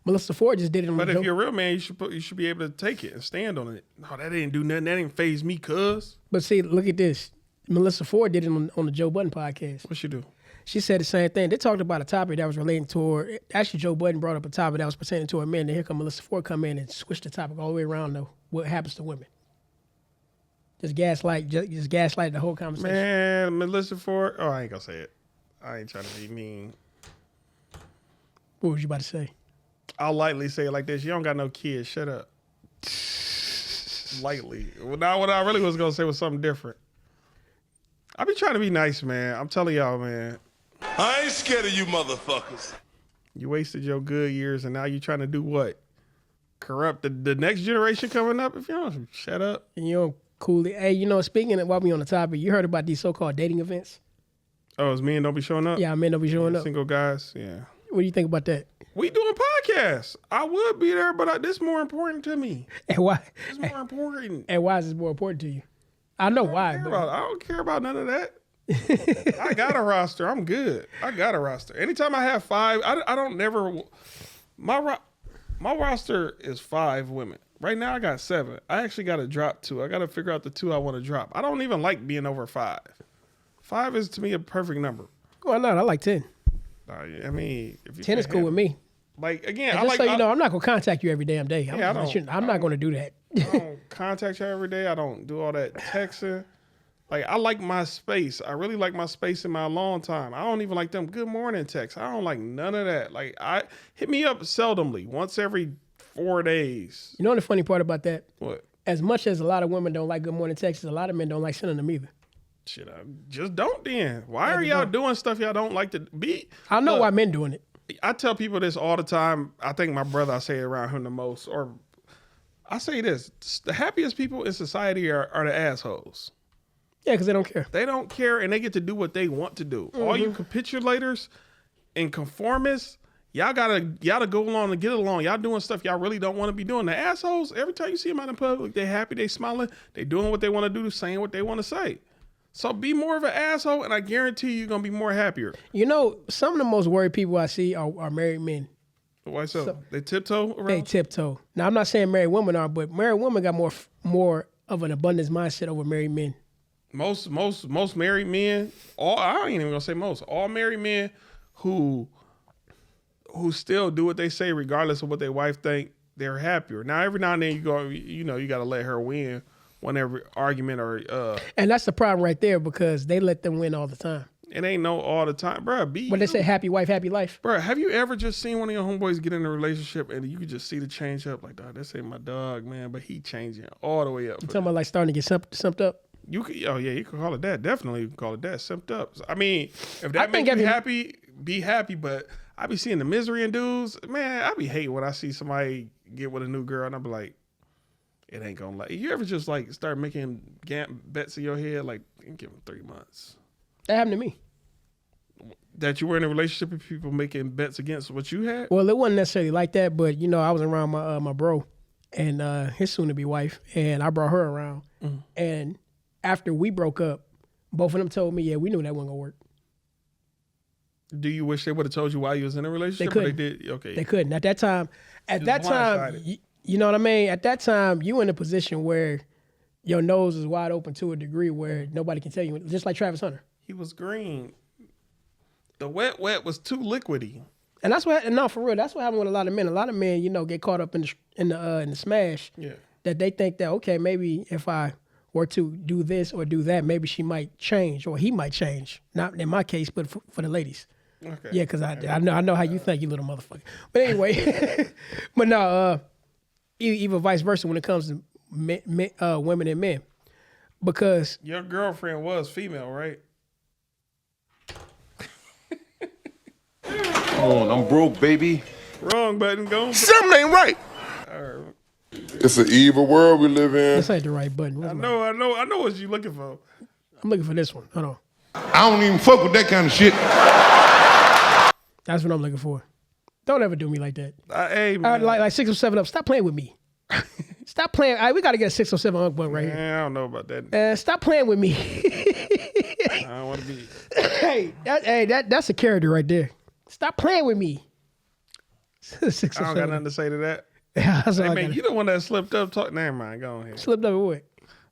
Melissa Ford just did it on But the if joke. you're a real man, you should be able to take it and stand on it. No, that didn't do nothing. That didn't faze me, cuz. But see, look at this. Melissa Ford did it on the Joe Budden podcast. What she do? She said the same thing. They talked about a topic that was relating to her. Actually, Joe Budden brought up a topic that was pertaining to a man. And here come Melissa Ford come in and switch the topic all the way around to what happens to women. Just gaslight the whole conversation. Man, Melissa Ford. Oh, I ain't gonna say it. I ain't trying to be mean. What was you about to say? I'll lightly say it like this. You don't got no kids. Shut up. Lightly. Well, now what I really was going to say was something different. I be trying to be nice, man. I'm telling y'all, man. I ain't scared of you motherfuckers. You wasted your good years, and now you trying to do what? Corrupt the next generation coming up? If you don't, shut up. And you know, coolly. Hey, you know, speaking of while we on the topic, you heard about these so-called dating events? Oh, it's men don't be showing up? Yeah, men don't be showing up. Single guys, yeah. What do you think about that? We doing podcasts. I would be there, but this more important to me. And why? It's more important. And why is this more important to you? I know why. I don't care about none of that. I got a roster. I'm good. I got a roster. Anytime I have 5, I don't never. My roster is 5 women. Right now I got 7. I actually got to drop 2. I got to figure out the 2 I want to drop. I don't even like being over 5. 5 is to me a perfect number. Why not? I like 10. I mean, if you 10 is cool with me. Like again, And just so you know, I'm not gonna contact you every damn day. I'm not gonna do that. I don't contact you every day. I don't do all that texting. Like I like my space. I really like my space in my alone time. I don't even like them good morning texts. I don't like none of that. Like hit me up seldomly, once every 4 days. You know the funny part about that? What? As much as a lot of women don't like good morning texts, a lot of men don't like sending them either. Shit, I just don't then. Why are y'all doing stuff y'all don't like to be? I know why men doing it. I tell people this all the time. I think my brother, I say it around him the most. Or I say this, the happiest people in society are the assholes. Yeah, because they don't care. They don't care, and they get to do what they want to do. All you capitulators and conformists, y'all gotta go along and get along. Y'all doing stuff y'all really don't want to be doing. The assholes, every time you see them out in public, they happy, they smiling, they doing what they want to do, saying what they want to say. So be more of an asshole, and I guarantee you're gonna be more happier. You know, some of the most worried people I see are married men. Why so? They tiptoe around? They tiptoe. Now, I'm not saying married women are, but married women got more of an abundance mindset over married men. Most married men, I ain't even gonna say most, all married men who still do what they say regardless of what their wife think, they're happier. Now every now and then you gotta let her win whenever argument or and that's the problem right there, because they let them win all the time. It ain't no all the time, bro. When they say happy wife, happy life. Bro, have you ever just seen one of your homeboys get in a relationship and you could just see the change up? Like, dog, this ain't my dog, man, but he changing all the way up. You talking about like starting to get simped up? You could, you can call it that. Definitely, you can call it that. Simped up. I mean, if that makes you happy, be happy. But I be seeing the misery in dudes. Man, I be hating when I see somebody get with a new girl and I be like, it ain't gonna like. You ever just like start making bets in your head, like give them 3 months? That happened to me. That you were in a relationship with people making bets against what you had? Well, it wasn't necessarily like that, but you know, I was around my bro and his soon-to-be wife, and I brought her around. And after we broke up, both of them told me, yeah, we knew that wasn't gonna work. Do you wish they would have told you why you was in a relationship? They couldn't. They did? Okay. They couldn't. At that time, you know what I mean? At that time, you in a position where your nose is wide open to a degree where nobody can tell you, just like Travis Hunter. He was green. The wet was too liquidy. And that's what, no, for real, that's what happened with a lot of men. A lot of men, you know, get caught up in the smash. Yeah. That they think that, okay, maybe if I were to do this or do that, maybe she might change or he might change. Not in my case, but for the ladies. Okay. Yeah, because I know how you think, you little motherfucker. But anyway, but no, even vice versa when it comes to women and men, because your girlfriend was female, right? Come on, I'm broke, baby. Wrong button, go. Something ain't right. It's an evil world we live in. this ain't the right button. I know what you looking for. I'm looking for this one. Hold on. I don't even fuck with that kind of shit. That's what I'm looking for. Don't ever do me like that. Hey, man. Like 6 or 7 up. Stop playing with me. Stop playing. We got to get a 6 or 7 up one right here. I don't know about that. Stop playing with me. I don't want to be. That's a character right there. Stop playing with me. 6 or I don't 7 got nothing to say to that. Yeah, that's all Hey, I man, got. you the one that slipped up. Never mind. Go ahead. Slipped up with what?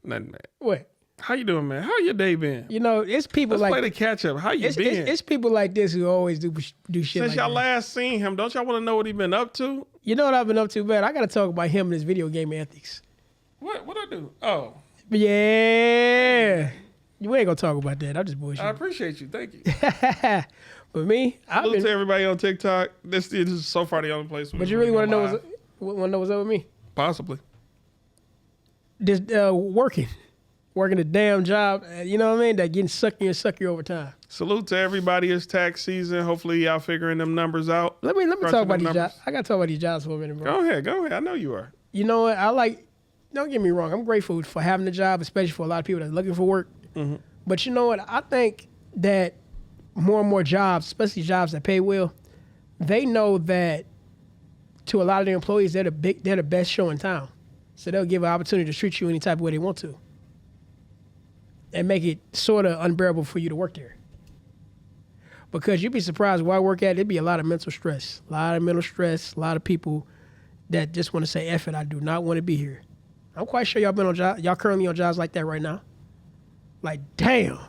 Nothing, man. What? How you doing, man? How your day been? You know, it's people Let's play like the catch up. How you been? it's people like this who always do shit Since like y'all that. last seen him, don't y'all want to know what he been up to? You know what I've been up to, man? I got to talk about him and his video game ethics. What I do? Oh, Yeah. We ain't gonna talk about that. I'm just bullshit. I appreciate you. Thank you. But me, I've Salute been. to everybody on TikTok. This is so far the only place. But you really want to know what's up with me? Possibly. Just working a damn job. You know what I mean? That getting sucky over time. Salute to everybody. It's tax season. Hopefully y'all figuring them numbers out. Let me Crunching talk about them these numbers. jobs. I gotta talk about these jobs for a minute, bro. Go ahead. I know you are. You know what? I like. Don't get me wrong. I'm grateful for having a job, especially for a lot of people that's looking for work. Mm-hmm. But you know what? I think that more and more jobs, especially jobs that pay well, they know that to a lot of their employees, they're the best show in town. So they'll give an opportunity to treat you any type of way they want to, and make it sort of unbearable for you to work there. Because you'd be surprised where I work at, there'd be a lot of mental stress. A lot of people that just want to say, F it, I do not want to be here. I'm quite sure y'all currently on jobs like that right now. Like, damn,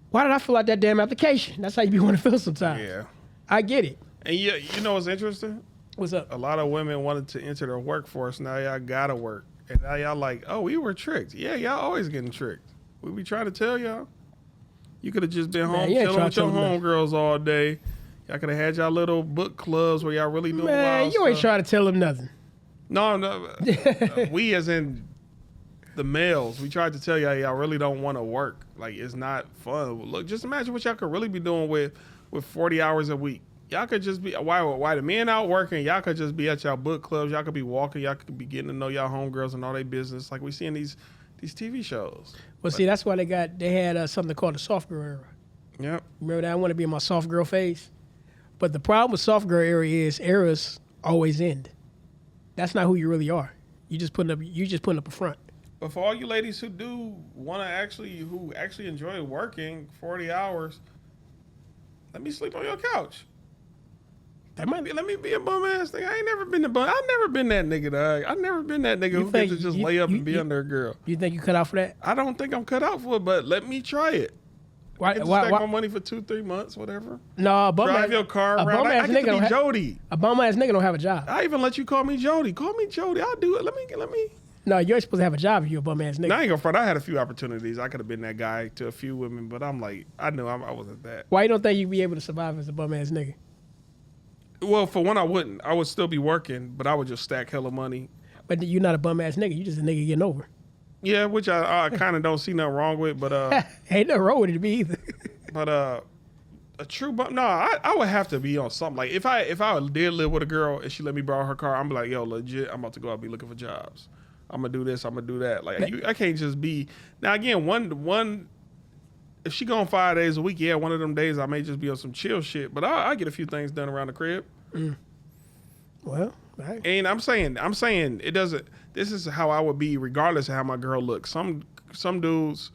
why did I fill out that damn application? That's how you be want to feel sometimes. Yeah. I get it. And you know what's interesting? What's up? A lot of women wanted to enter the workforce. Now y'all gotta work. And now y'all like, oh, we were tricked. Yeah, y'all always getting tricked. We be trying to tell y'all. You could have just been home you ain't chilling with your trying to tell them homegirls all day. Y'all could have had y'all little book clubs where y'all really doing Man, wild you ain't stuff. trying to tell them nothing. No. We as in the males, we tried to tell y'all really don't want to work. Like, it's not fun. Look, just imagine what y'all could really be doing with 40 hours a week. Y'all could just be, why the men out working, y'all could just be at y'all book clubs. Y'all could be walking. Y'all could be getting to know y'all homegirls and all their business like we see in these TV shows. Well, see, that's why they had something called the soft girl era. Yep. Remember that? I want to be in my soft girl phase. But the problem with soft girl era is eras always end. That's not who you really are. You just putting up a front. But for all you ladies who do want to who actually enjoy working 40 hours, let me sleep on your couch. That might Let me be a bum ass nigga. I ain't never been I've never been that nigga, dog. I've never been that nigga who gets to just lay up and be under a girl. You think you cut out for that? I don't think I'm cut out for it, but let me try it. I get to stack my money for 2-3 months, whatever. No, a bum Drive ass, your car a around. bum I ass get nigga to don't be have, Jody. a bum ass nigga don't have a job. I even let you call me Jody. Call me Jody. I'll do it. Let me. No, you ain't supposed to have a job if you're a bum ass nigga. Now, I ain't gonna front. I had a few opportunities. I could have been that guy to a few women, but I'm like, I knew I wasn't that. Why you don't think you'd be able to survive as a bum ass nigga? Well, for one, I wouldn't. I would still be working, but I would just stack hella money. But you're not a bum ass nigga. You just a nigga getting over. Yeah, which I kind of don't see nothing wrong with, but Ain't nothing wrong with it to be either. but a true bum. No, I would have to be on something. Like if I did live with a girl and she let me borrow her car, I'm like, yo, legit, I'm about to go out and be looking for jobs. I'm gonna do this. I'm gonna do that. Like I can't just be. Now again, one. If she gone 5 days a week, yeah, one of them days I may just be on some chill shit. But I get a few things done around the crib. Well, right. And I'm saying it doesn't. This is how I would be regardless of how my girl looks. Some dudes,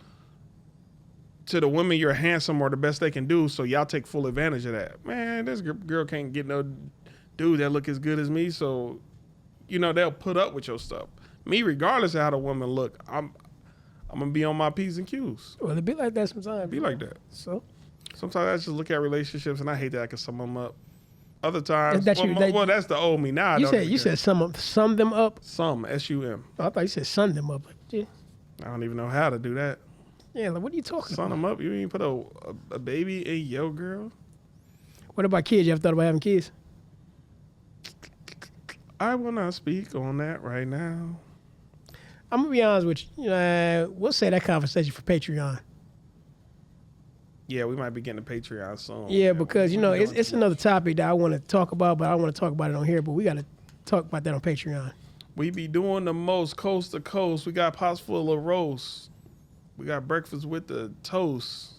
to the women, you're handsome or the best they can do, so y'all take full advantage of that. Man, this girl can't get no dude that look as good as me, so they'll put up with your stuff. Me, regardless of how the woman look, I'm gonna be on my P's and Q's. Well, it be like that sometimes. Be like that. So Sometimes I just look at relationships and I hate that I can sum them up. Other times, That's that's the old me. Now I don't you said sum them up. Sum, S-U-M. Oh, I thought you said sum them up. Like, yeah, I don't even know how to do that. like what are you talking Sun about? them up. You ain't put a baby in your girl. What about kids? You ever thought about having kids? I will not speak on that right now. I'm gonna be honest with you. We'll say that conversation for Patreon. Yeah, we might be getting a Patreon soon. Yeah, because it's another topic that I want to talk about, but I want to talk about it on here. But we got to talk about that on Patreon. We be doing the most coast to coast. We got pots full of roast. We got breakfast with the toast.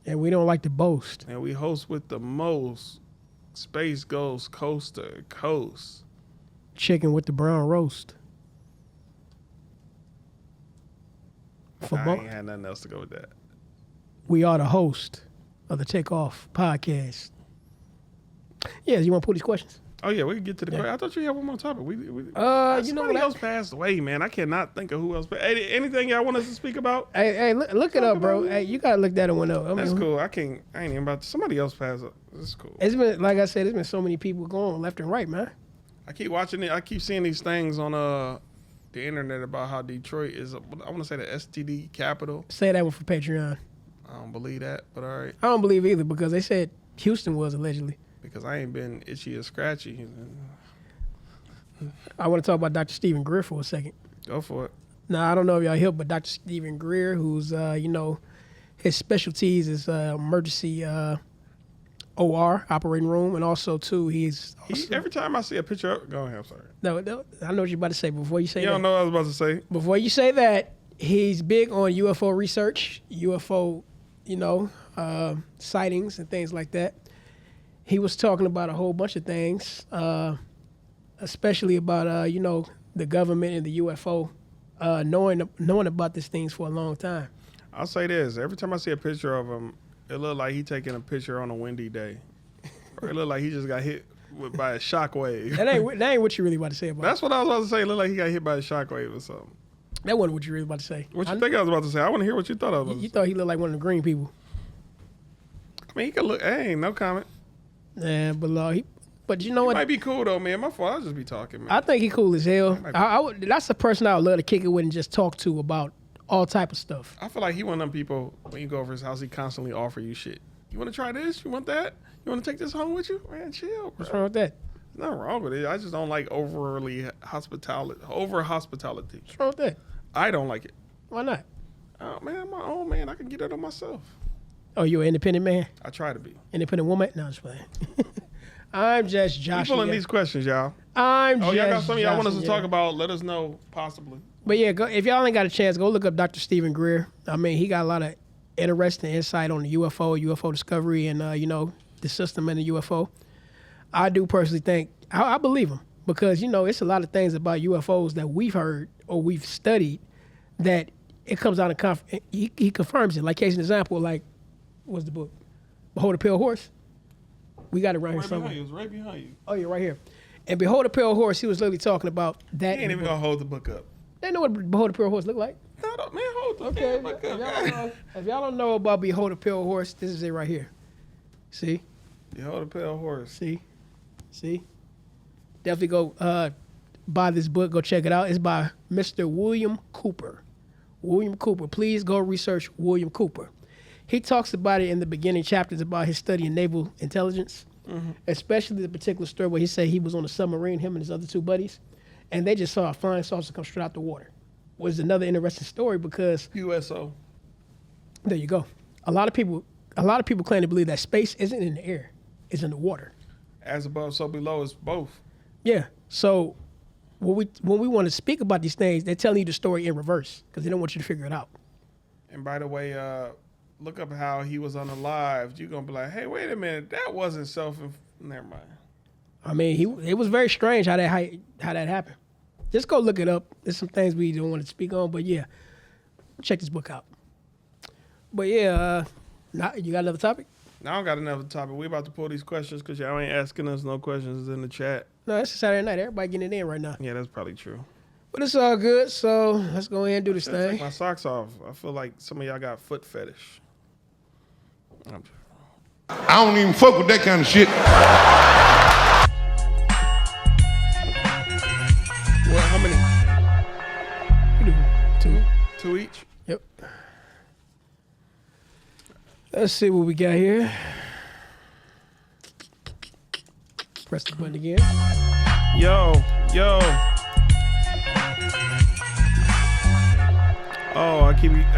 And we don't like to boast. And we host with the most. Space goes coast to coast. Chicken with the brown roast. I ain't had nothing else to go with that. We are the host of the Takeoff podcast. Yeah, you want to pull these questions? Oh yeah, we can get to the question. I thought you had one more topic. Somebody else passed away, man. I cannot think of who else. Anything y'all want us to speak about? Hey, look it up, bro. Hey, you gotta look that one up. That's cool. I ain't even about somebody else passed. That's cool. It's been, like I said, there's been so many people going left and right, man. I keep watching it. I keep seeing these things on the internet about how Detroit is, I want to say the STD capital. Say that one for Patreon. I don't believe that, but all right. I don't believe either because they said Houston was allegedly. Because I ain't been itchy or scratchy. I want to talk about Dr. Stephen Greer for a second. Go for it. Now, I don't know if y'all hear, but Dr. Stephen Greer, who's, his specialties is emergency OR, operating room, and also, too, Every time I see a picture of... Go ahead, I'm sorry. No, I know what you're about to say. Before you say You that... don't know what I was about to say? Before you say that, he's big on UFO research, UFO, sightings and things like that. He was talking about a whole bunch of things, especially about, the government and the UFO knowing about these things for a long time. I'll say this. Every time I see a picture of him, it look like he taking a picture on a windy day. Or it look like he just got hit by a shockwave. That ain't what you really about to say about That's what I was about to say. It looked like he got hit by a shockwave or something. That wasn't what you really about to say. What you think I was about to say? I want to hear what you thought I was about to You say. thought he looked like one of the green people. I mean, he could look... Hey, no comment. Yeah, but you know He what? might be cool, though, man. My fault. I'll just be talking, man. I think he cool as hell. That's the person I would love to kick it with and just talk to about all type of stuff. I feel like he one of them people, when you go over his house, he constantly offer you shit. You want to try this? You want that? You want to take this home with you? Man, chill, bro. What's wrong with that? There's nothing wrong with it. I just don't like over hospitality. What's wrong with that? I don't like it. Why not? Oh, man, I'm my own man. I can get it on myself. Oh, you're an independent man? I try to be. Independent woman? No, I'm just playing. I'm just Josh. People in these questions, y'all. I'm Oh, just y'all got something y'all want us to joshing, talk about? Let us know, possibly. But yeah, if y'all ain't got a chance, go look up Dr. Stephen Greer. I mean, he got a lot of interesting insight on the UFO discovery, and the system and the UFO. I do personally think I believe him because it's a lot of things about UFOs that we've heard or we've studied that it comes out of he confirms it. Like case in example, like what's the book? Behold a Pale Horse. We got it right here somewhere. It was right behind you. Oh, yeah, right here. And Behold a Pale Horse, he was literally talking about that. He ain't even gonna hold the book up. They know what Behold a Pale Horse look like. No, man, hold the Okay, damn book up. if y'all don't know about Behold a Pale Horse, this is it right here. See? Behold a Pale Horse. See? Definitely go buy this book. Go check it out. It's by Mr. William Cooper. William Cooper. Please go research William Cooper. He talks about it in the beginning chapters about his study in naval intelligence, especially the particular story where he said he was on a submarine, him and his other two buddies, and they just saw a flying saucer come straight out the water. Was another interesting story because USO. there you go. A lot of people claim to believe that space isn't in the air, it's in the water. As above, so below is both. Yeah. So when we want to speak about these things, they're telling you the story in reverse because they don't want you to figure it out. And by the way, look up how he was on the live. You're gonna be like, hey, wait a minute, that wasn't never mind. I mean, it was very strange how that happened. Just go look it up. There's some things we don't want to speak on, but yeah, check this book out. But yeah, you got another topic? Now I don't got another topic. We about to pull these questions because y'all ain't asking us no questions in the chat. No, it's a Saturday night. Everybody getting it in right now. Yeah, that's probably true. But it's all good, so let's go ahead and do this Take thing. my socks off. I feel like some of y'all got foot fetish. I don't even fuck with that kind of shit. Well, how many? We do 2. 2 each? Yep. Let's see what we got here. Press the button again. Yo. Oh, I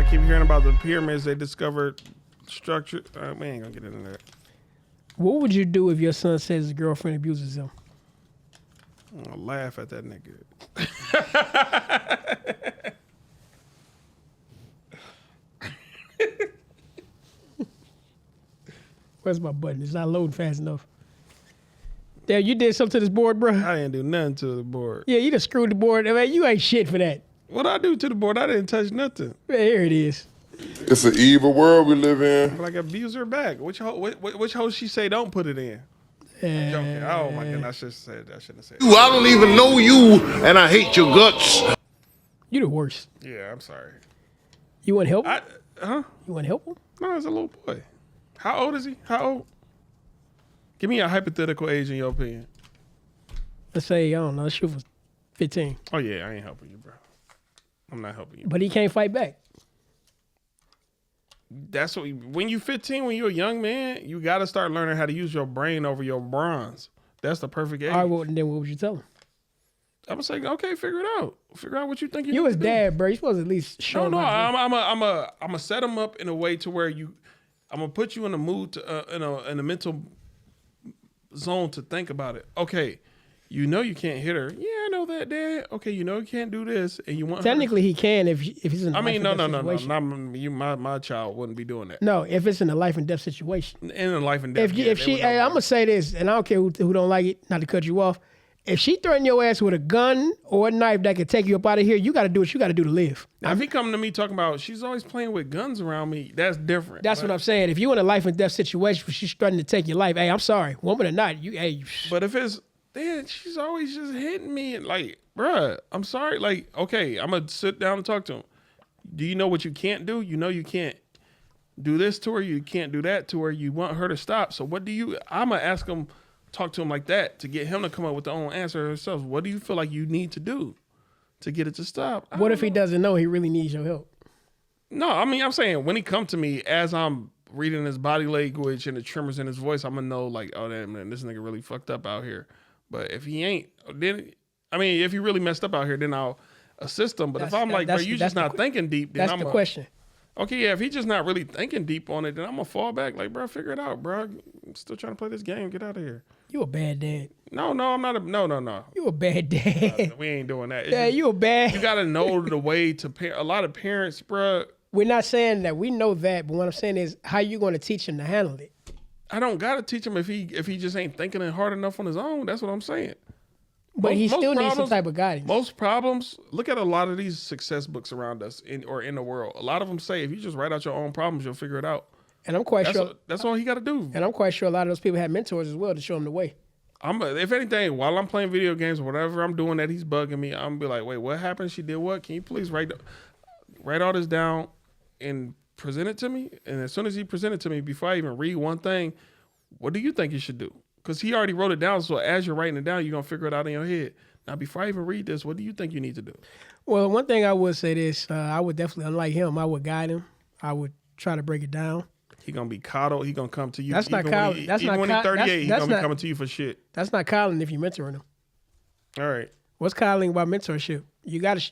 keep hearing about the pyramids they discovered structure. We ain't gonna get into that. What would you do if your son says his girlfriend abuses him? I'm gonna laugh at that nigga. Where's my button? It's not loading fast enough. Damn, you did something to this board, bro. I didn't do nothing to the board. Yeah, you just screwed the board. I mean, you ain't shit for that. What I do to the board? I didn't touch nothing. Man, here it is. It's an evil world we live in. Like abuse her back. Which hoe she say don't put it in? I'm joking. Oh my god, I shouldn't have said that. I don't even know you, and I hate your guts. You the worst. Yeah, I'm sorry. You want to help him? Huh? You want to help him? No, it's a little boy. How old is he? How old? Give me a hypothetical age in your opinion. Let's say, I don't know, let's shoot for 15. Oh yeah, I ain't helping you, bro. I'm not helping you. But he can't fight back. That's what. When you 15, when you're a young man, you got to start learning how to use your brain over your bronze. That's the perfect age. All right, well, then what would you tell him? I'm gonna say, okay, figure it out. Figure out what you think You need his to do. dad, bro. You supposed to at least show him. No, how to do it. I'm gonna set him up in a way to where I'm gonna put you in a mood to, in a mental zone to think about it. Okay, you know you can't hit her. Yeah, I know that, Dad. Okay, you know you can't do this, and you want Technically, he can if he's in. I mean, no. situation. My child wouldn't be doing that. No, if it's in a life and death situation. In a life and death. If she, hey, I'm gonna say this, and I don't care who don't like it, not to cut you off. If she threaten your ass with a gun or a knife that could take you up out of here, you got to do what you got to do to live. Now, if he coming to me talking about she's always playing with guns around me, that's different. That's what I'm saying. If you in a life and death situation where she's threatening to take your life, hey, I'm sorry, woman or not, But if it's then she's always just hitting me and like, bruh, I'm sorry. Like, okay, I'm gonna sit down and talk to him. Do you know what you can't do? You know you can't do this to her. You can't do that to her. You want her to stop. So what do you? I'm gonna ask him. Talk to him like that to get him to come up with the own answer himself. What do you feel like you need to do to get it to stop? What if he doesn't know he really needs your help? No, I mean, I'm saying when he come to me as I'm reading his body language and the tremors in his voice, I'm gonna know like, oh damn, man, this nigga really fucked up out here. But if he ain't, then I mean, if he really messed up out here, then I'll assist him. But if I'm like, bro, you just not thinking deep, then that's the question. Okay, yeah, if he's just not really thinking deep on it, then I'm gonna fall back. Like, bro, figure it out, bro. I'm still trying to play this game. Get out of here. You a bad dad. No, I'm not. No. You a bad dad. We ain't doing that. It's Yeah, just, you a bad. you gotta know the way to parent. A lot of parents, bro. We're not saying that. We know that, but what I'm saying is, how you going to teach him to handle it? I don't gotta teach him if he just ain't thinking it hard enough on his own. That's what I'm saying. But he Most still needs some problems- type of guidance. Most problems. Look at a lot of these success books around us in the world. A lot of them say if you just write out your own problems, you'll figure it out. And I'm quite sure. That's all he got to do. And I'm quite sure a lot of those people have mentors as well to show them the way. If anything, while I'm playing video games or whatever I'm doing that he's bugging me, I'm gonna be like, wait, what happened? She did what? Can you please write all this down and present it to me? And as soon as he present it to me, before I even read one thing, what do you think you should do? Because he already wrote it down. So as you're writing it down, you're gonna figure it out in your head. Now, before I even read this, what do you think you need to do? Well, one thing I would say this, I would definitely, unlike him, I would guide him. I would try to break it down. He gonna be coddled. He gonna come to you. That's not coddling. That's even not when he's 38, that's he's gonna not- be coming to you for shit. That's not coddling if you're mentoring him. All right. What's coddling about mentorship? You got to,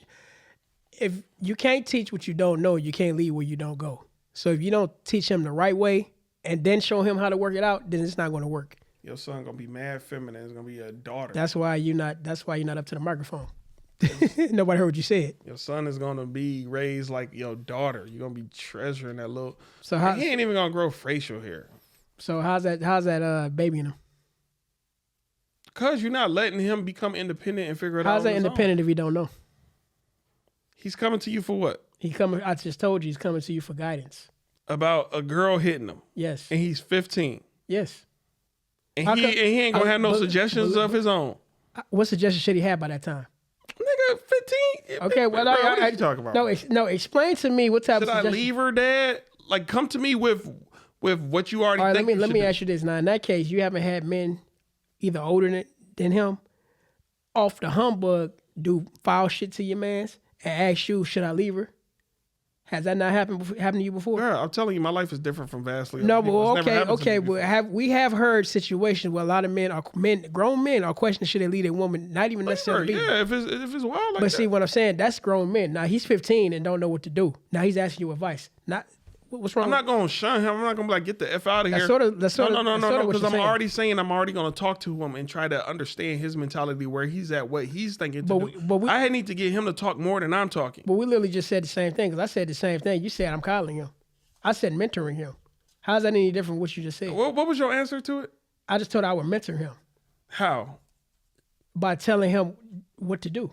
if you can't teach what you don't know, you can't lead where you don't go. So if you don't teach him the right way and then show him how to work it out, then it's not going to work. Your son gonna be mad feminine. It's gonna be a daughter. That's why you're not up to the microphone. Nobody heard what you said. Your son is gonna be raised like your daughter. You're gonna be treasuring that little. So how, he ain't even gonna grow facial hair. So how's that baby in him? Cause you're not letting him become independent and figure it out. How's that independent if he don't know? He's coming to you for what? I just told you he's coming to you for guidance. About a girl hitting him. Yes. And he's 15. Yes. And he ain't gonna have no suggestions of his own. What suggestion should he have by that time? Nigga, 15. Okay, well, bro, what are you talking about? No, explain to me what type Should of I suggestion. leave her, Dad? Like, come to me with what you already All right, think. let me ask you this. Now, in that case, you haven't had men either older than him off the humbug do foul shit to your mans and ask you, should I leave her? Has that not happened to you before? Girl, I'm telling you, my life is different from vastly. No, other people. but It's never happened to me okay. before. Well, we have heard situations where a lot of grown men are questioning should they leave a woman, not even necessarily. Yeah, if it's wild like But see, that. what I'm saying, that's grown men. Now he's 15 and don't know what to do. Now he's asking you advice. Not what's wrong. I'm not gonna shun him. I'm not gonna be like, get the F out of here. No. Because I'm already saying I'm already gonna talk to him and try to understand his mentality, where he's at, what he's thinking to do. I need to get him to talk more than I'm talking. But we literally just said the same thing, because I said the same thing. You said I'm calling him. I said mentoring him. How's that any different from what you just said? What was your answer to it? I just told her I would mentor him How? by telling him what to do.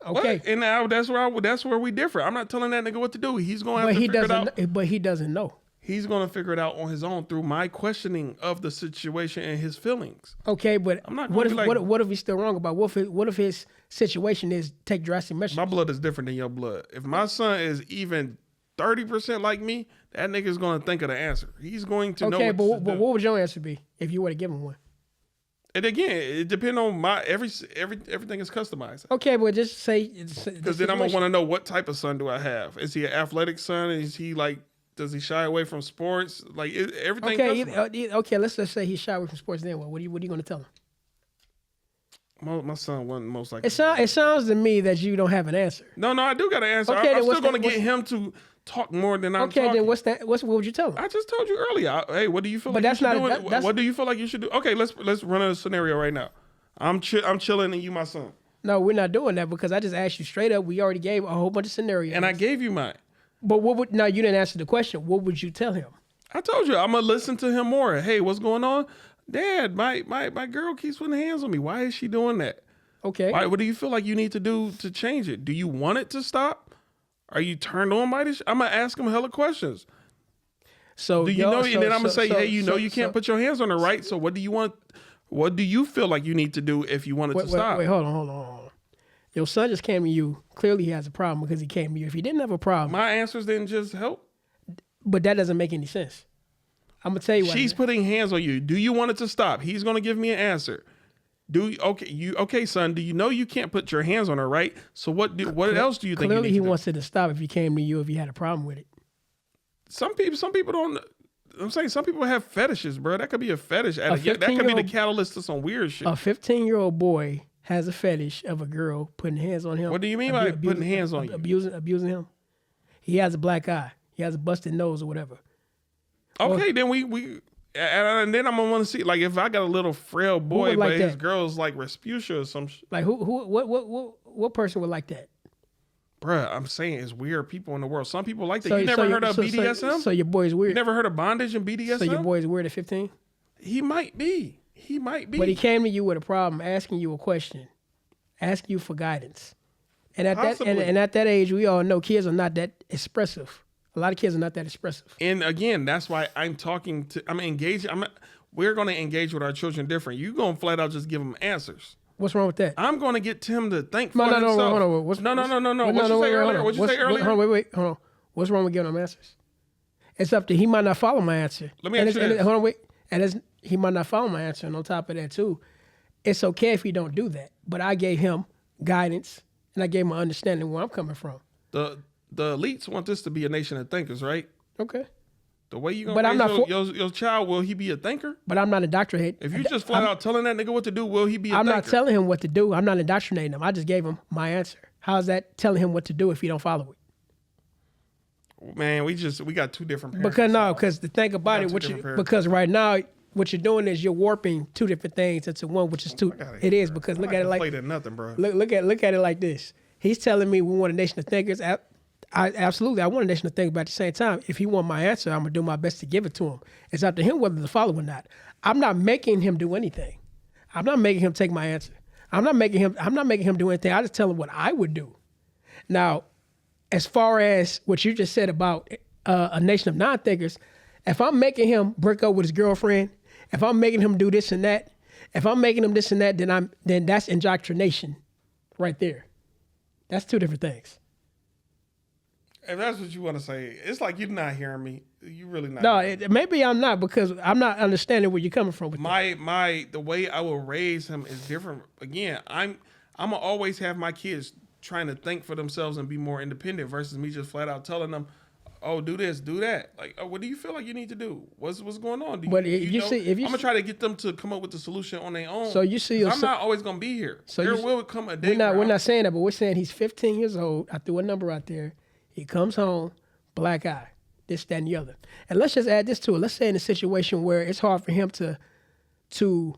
Okay. What? And now that's where we differ. I'm not telling that nigga what to do. He's gonna have But to he figure it out. doesn't. But he doesn't know. He's gonna figure it out on his own through my questioning of the situation and his feelings. Okay, but I'm not what gonna if be like- what if he's still wrong about what if his situation is take drastic measures? My blood is different than your blood. If my son is even 30% like me, that nigga's gonna think of the answer. He's going to know. Okay, what but to what do. would your answer be if you were to give him one? And again, it depends on everything is customized. Okay, but just say Because then I'm gonna want to know what type of son do I have? Is he an athletic son? Is he like? Does he shy away from sports? Like everything. Okay, okay. Let's just say he shy away from sports. Then what are you going to tell him? My son wasn't most likely. It sounds to me that you don't have an answer. No, I do got an answer. Okay, I'm still going to get him to talk more than I'm talking. Okay, then what would you tell him? I just told you earlier. Hey, what do you feel? But like that's you should not. do? What do you feel like you should do? Okay, let's run a scenario right now. I'm chilling and you my son. No, we're not doing that because I just asked you straight up. We already gave a whole bunch of scenarios. And I gave you mine. But now you didn't answer the question. What would you tell him? I told you I'm gonna listen to him more. Hey, what's going on? Dad, my girl keeps putting hands on me. Why is she doing that? Okay. What do you feel like you need to do to change it? Do you want it to stop? Are you turned on by this? I'm gonna ask him hella questions. So do you know? And then I'm gonna say, hey, you can't put your hands on her, right? So what do you want? What do you feel like you need to do if you want it to stop? Wait, hold on. Your son just came to you. Clearly, he has a problem because he came to you. If he didn't have a problem, my answers didn't just help. But that doesn't make any sense. I'm gonna tell you why. She's putting hands on you. Do you want it to stop? He's gonna give me an answer. Okay, son? Do you know you can't put your hands on her, right? So what else do you think? Clearly, he wants it to stop. If he came to you, if he had a problem with it. Some people don't. I'm saying some people have fetishes, bro. That could be a fetish. That could be the catalyst to some weird shit. A 15-year-old boy has a fetish of a girl putting hands on him. What do you mean by putting hands on you? Abusing him. He has a black eye. He has a busted nose or whatever. Okay, then we and then I'm gonna want to see, like, if I got a little frail boy, but his girl's like Rasputia or some shit. Like what person would like that? Bruh, I'm saying it's weird people in the world. Some people like that. You never heard of BDSM? So your boy's weird. You never heard of bondage and BDSM? So your boy's weird at 15? He might be. But he came to you with a problem, asking you a question, asking you for guidance. And at that age, we all know kids are not that expressive. A lot of kids are not that expressive. And again, that's why I'm engaging. We're going to engage with our children different. You're going to flat out just give them answers. What's wrong with that? I'm going to get Tim to think for himself. No. No. What'd you say earlier? Hold on. What's wrong with giving him answers? It's up to he might not follow my answer. Let me ask you this. Hold on, wait. And he might not follow my answer. And on top of that, too, it's okay if he don't do that. But I gave him guidance, and I gave him an understanding where I'm coming from. The elites want this to be a nation of thinkers, right? Okay. The way you gonna raise your child, will he be a thinker? But I'm not indoctrinating. If you just flat out telling that nigga what to do, will he be a thinker? I'm not telling him what to do. I'm not indoctrinating him. I just gave him my answer. How's that telling him what to do if he don't follow it? Man, we got two different parents. Because the thing about it, because right now what you're doing is you're warping two different things into one, which is two. It is because look at it like nothing, bro. Look at it like this. He's telling me we want a nation of thinkers. Absolutely, I want a nation of thinkers, but at the same time, if he want my answer, I'm gonna do my best to give it to him. It's up to him whether to follow or not. I'm not making him do anything. I'm not making him take my answer. I'm not making him do anything. I just tell him what I would do. Now, as far as what you just said about a nation of non-thinkers, if I'm making him break up with his girlfriend, if I'm making him do this and that, if I'm making him this and that, then that's indoctrination, right there. That's two different things. If that's what you want to say, it's like you're not hearing me. You really not. No, maybe I'm not because I'm not understanding where you're coming from. With the way I will raise him is different. Again, I'm gonna always have my kids trying to think for themselves and be more independent versus me just flat out telling them, "Oh, do this, do that." Like, oh, what do you feel like you need to do? What's going on? I'm gonna try to get them to come up with the solution on their own. So you see, I'm not always gonna be here. So there will come a day. We're not saying that, but we're saying he's 15 years old. I threw a number out there. He comes home, black eye, this, that, and the other. And let's just add this to it. Let's say in a situation where it's hard for him to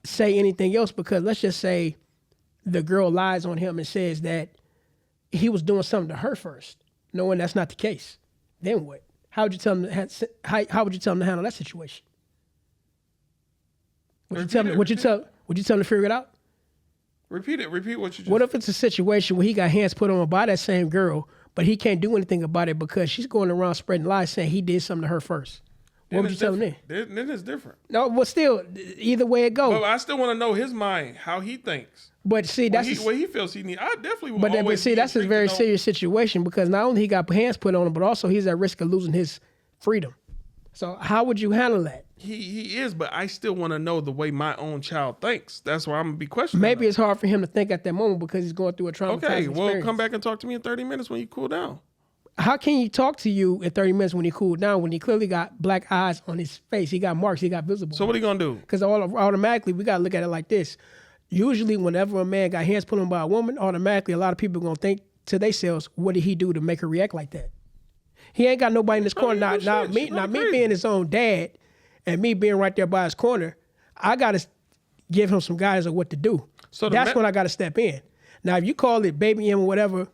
say anything else because let's just say the girl lies on him and says that he was doing something to her first, knowing that's not the case. Then what? How would you tell him to handle that situation? Would you tell him to figure it out? Repeat what you just. What if it's a situation where he got hands put on him by that same girl, but he can't do anything about it because she's going around spreading lies saying he did something to her first? What would you tell him then? Then it's different. No, but still, either way it goes. But I still want to know his mind, how he thinks. But see, that's what he feels he needs. I definitely would. But see, that's a very serious situation because not only he got hands put on him, but also he's at risk of losing his freedom. So how would you handle that? He is, but I still want to know the way my own child thinks. That's why I'm gonna be questioning. Maybe it's hard for him to think at that moment because he's going through a traumatizing Okay, well, experience. come back and talk to me in 30 minutes when you cool down. How can he talk to you in 30 minutes when he cooled down, when he clearly got black eyes on his face? He got marks, he got visible. So what are you gonna do? Because automatically, we got to look at it like this. Usually, whenever a man got hands put on by a woman, automatically a lot of people going to think to themselves, what did he do to make her react like that? He ain't got nobody in his corner. Not me being his own dad and me being right there by his corner, I got to give him some guidance on what to do. So that's when I got to step in. Now, if you call it baby him or whatever,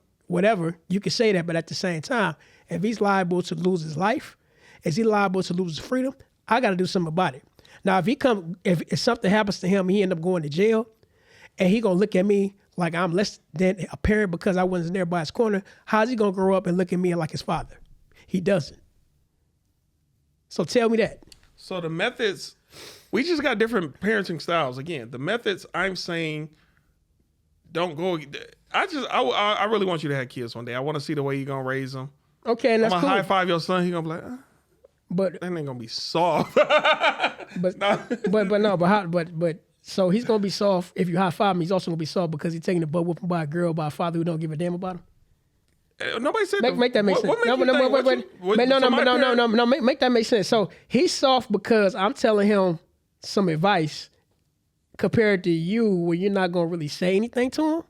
you can say that, but at the same time, if he's liable to lose his life, is he liable to lose his freedom? I got to do something about it. Now, if something happens to him, he end up going to jail, and he gonna look at me like I'm less than a parent because I wasn't there by his corner, how's he gonna grow up and look at me like his father? He doesn't. So tell me that. So the methods, we just got different parenting styles. Again, the methods I'm saying, don't go. I really want you to have kids one day. I want to see the way you're gonna raise them. Okay, and that's I'm cool. gonna high five your son. He gonna be like, but that ain't gonna be soft. So he's gonna be soft if you high five him. He's also gonna be soft because he's taking the butt whooping by a girl by a father who don't give a damn about him. Nobody said make that make sense. Make that make sense. So he's soft because I'm telling him some advice compared to you, where you're not gonna really say anything to him.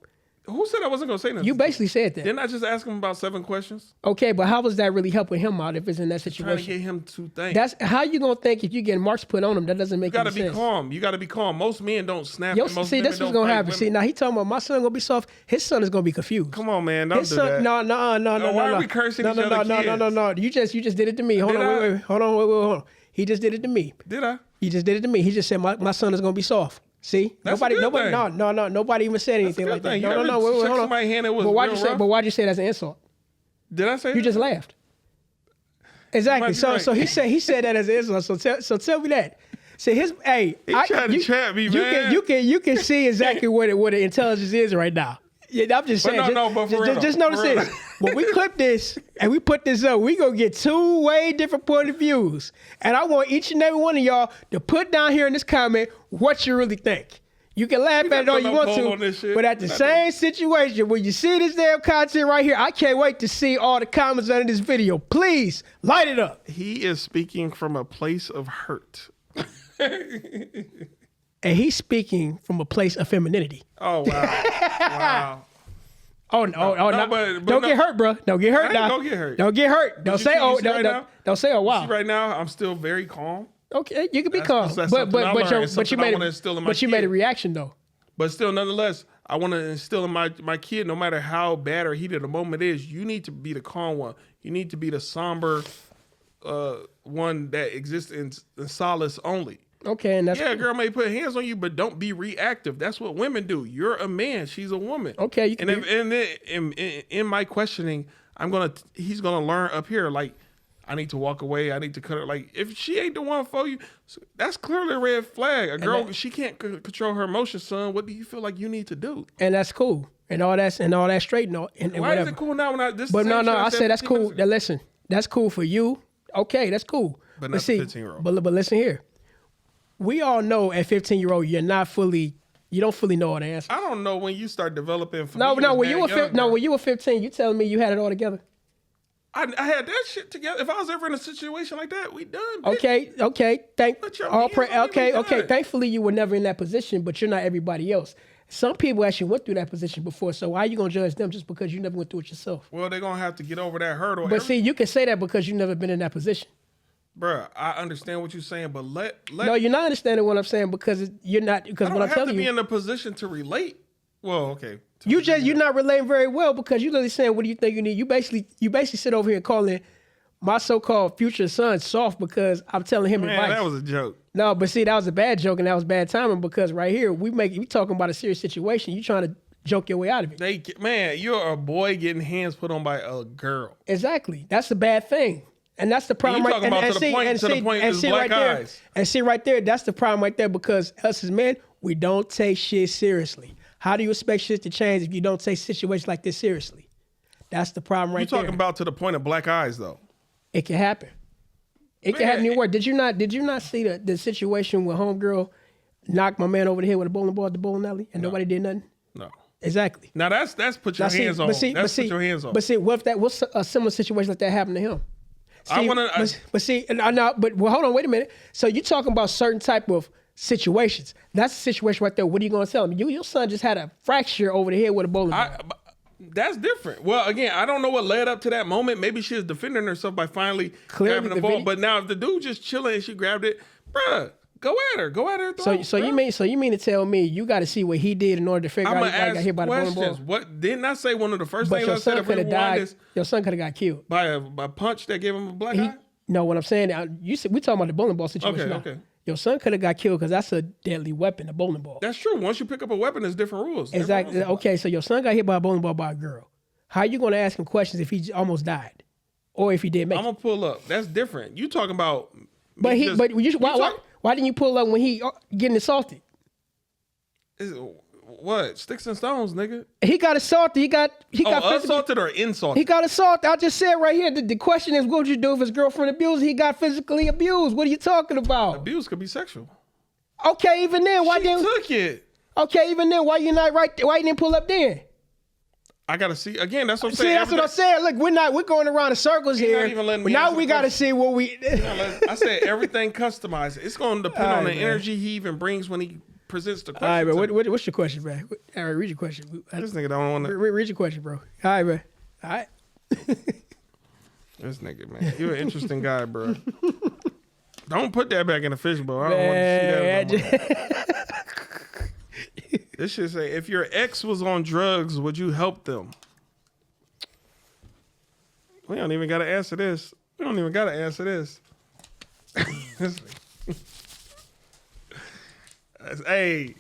Who said I wasn't gonna say nothing? You basically said that. Didn't I just ask him about 7 questions? Okay, but how was that really helping him out if it's in that Trying to situation? get him to think. That's how you gonna think if you get marks put on him. That doesn't make any sense. You gotta be calm. You gotta be calm. Most men don't snap. Yo, and most see, women this was don't gonna fight happen. women. See, now he talking about my son gonna be soft. His son is gonna be confused. Come on, man, don't His do son, that. no. Why are we cursing each other kids? No. You just did it to me. Hold on. He just did it to me. Did I? He just did it to me. He just said my son is gonna be soft. See, That's nobody, a good thing. nobody even said anything like that. No. Wait, hold on. My hand, it was but rough? why'd you say that's an insult? Did I say You that? just laughed. Exactly. You might be So right. he said that as an insult. So tell me that. See He tried to trap me, man. You can see exactly what the intelligence is right now. Yeah, I'm just saying. But for real, just notice for real. this. When we clip this and we put this up, we gonna get 2 way different point of views. And I want each and every one of y'all to put down here in this comment what you really think. You can laugh at it all you want to, but at the same situation, when you see this damn content right here, I can't wait to see all the comments under this video. Please light it up. He is speaking from a place of hurt. And he's speaking from a place of femininity. Oh, wow. Wow. Oh no! But Don't get hurt, bro. Don't get hurt now. Don't get hurt. Don't get hurt. Don't say you see don't, right don't, now? don't say wow. See, right now, I'm still very calm. Okay, you can be That's- calm, that's but something I learned. It's you something I made wanna instill in my you made a kid. reaction though. But still, nonetheless, I want to instill in my kid, no matter how bad or heated the moment is, you need to be the calm one. You need to be the somber one that exists in solace only. Okay, and that's Yeah, a girl may put hands on you, but don't be reactive. That's what women do. You're a man. She's a woman. Okay, you can in my questioning, he's gonna learn up here. Like, I need to walk away. I need to cut her. Like, if she ain't the one for you, that's clearly a red flag. A girl, she can't control her emotions, son. What do you feel like you need to do? and that's cool, and all that straight and Why whatever. is it cool now when I this? But the same no, shit I said said that's 15 cool. minutes ago? Now listen, that's cool for you. Okay, that's cool. But not see, the 15-year-old. But listen here, we all know at 15-year-old you don't fully know all the answers. I don't know when you start developing. No, when you were 15, you telling me you had it all together. I had that shit together. If I was ever in a situation like that, we done. Bitch. Okay. Put your hands on me, we done. Thankfully, you were never in that position, but you're not everybody else. Some people actually went through that position before, so why are you gonna judge them just because you never went through it yourself? Well, they're gonna have to get over that hurdle. But see, you can say that because you've never been in that position. Bruh, I understand what you're saying, but let No, you're not understanding what I'm saying because you're not. Because I what don't I'm have to telling be you, in a position to relate. Well, okay. you're not relating very well because you're literally saying, "What do you think you need?" You basically sit over here calling my so-called future son soft because I'm telling him Man, advice. that was a joke. No, but see, that was a bad joke and that was bad timing because right here we talking about a serious situation. You trying to joke your way out of it. Man, you're a boy getting hands put on by a girl. Exactly. That's the bad thing. And that's the problem. You talking about to the point is black eyes. And see right there, that's the problem right there because us as men, we don't take shit seriously. How do you expect shit to change if you don't take situations like this seriously? That's the problem right there. You talking about to the point of black eyes, though. It can happen. It can happen anywhere. Did you not see the situation where homegirl knocked my man over the head with a bowling ball at the bowling alley and nobody did nothing? No. Exactly. Now that's put your hands on. That's put your hands on. But see, what's a similar situation like that happened to him? See, I want to. But hold on, wait a minute. So you're talking about certain type of situations. That's a situation right there. What are you going to tell him? Your son just had a fracture over the head with a bowling ball. That's different. Well, again, I don't know what led up to that moment. Maybe she was defending herself by finally grabbing the ball. But now if the dude just chilling and she grabbed it, bruh, go at her. Go at her. So you mean to tell me you got to see what he did in order to figure out he got hit by the bowling ball? What didn't I say one of the first But things your I said? son could have died. Your son could have got killed by a punch that gave him a black eye. No, what I'm saying, we talking about the bowling ball situation. Okay. Your son could have got killed because that's a deadly weapon, a bowling ball. That's true. Once you pick up a weapon, there's different rules. Exactly. Okay, so your son got hit by a bowling ball by a girl. How are you going to ask him questions if he almost died, or if he did make it? I'm gonna pull up. That's different. You talking about? Why didn't you pull up when he getting assaulted? What? Sticks and stones, nigga. He got assaulted. He got assaulted or insulted? He got assaulted. I just said right here. The question is, what would you do if his girlfriend abused? He got physically abused. What are you talking about? Abuse could be sexual. Okay, even then, why didn't took it? Okay, even then, why you not right? Why you didn't pull up then? I gotta see again. That's what I'm saying. See, that's what I'm saying. Look, we're going around in circles here. Now we gotta see what we. I said everything customized. It's gonna depend on the energy he even brings when he presents the question. All right, bro. What's your question, man? All right, read your question. This nigga don't want to. Read your question, bro. All right, man. All right. This nigga, man, you're an interesting guy, bro. Don't put that back in the fishbowl. I don't want to see that. This shit say, if your ex was on drugs, would you help them? We don't even got to answer this. Hey,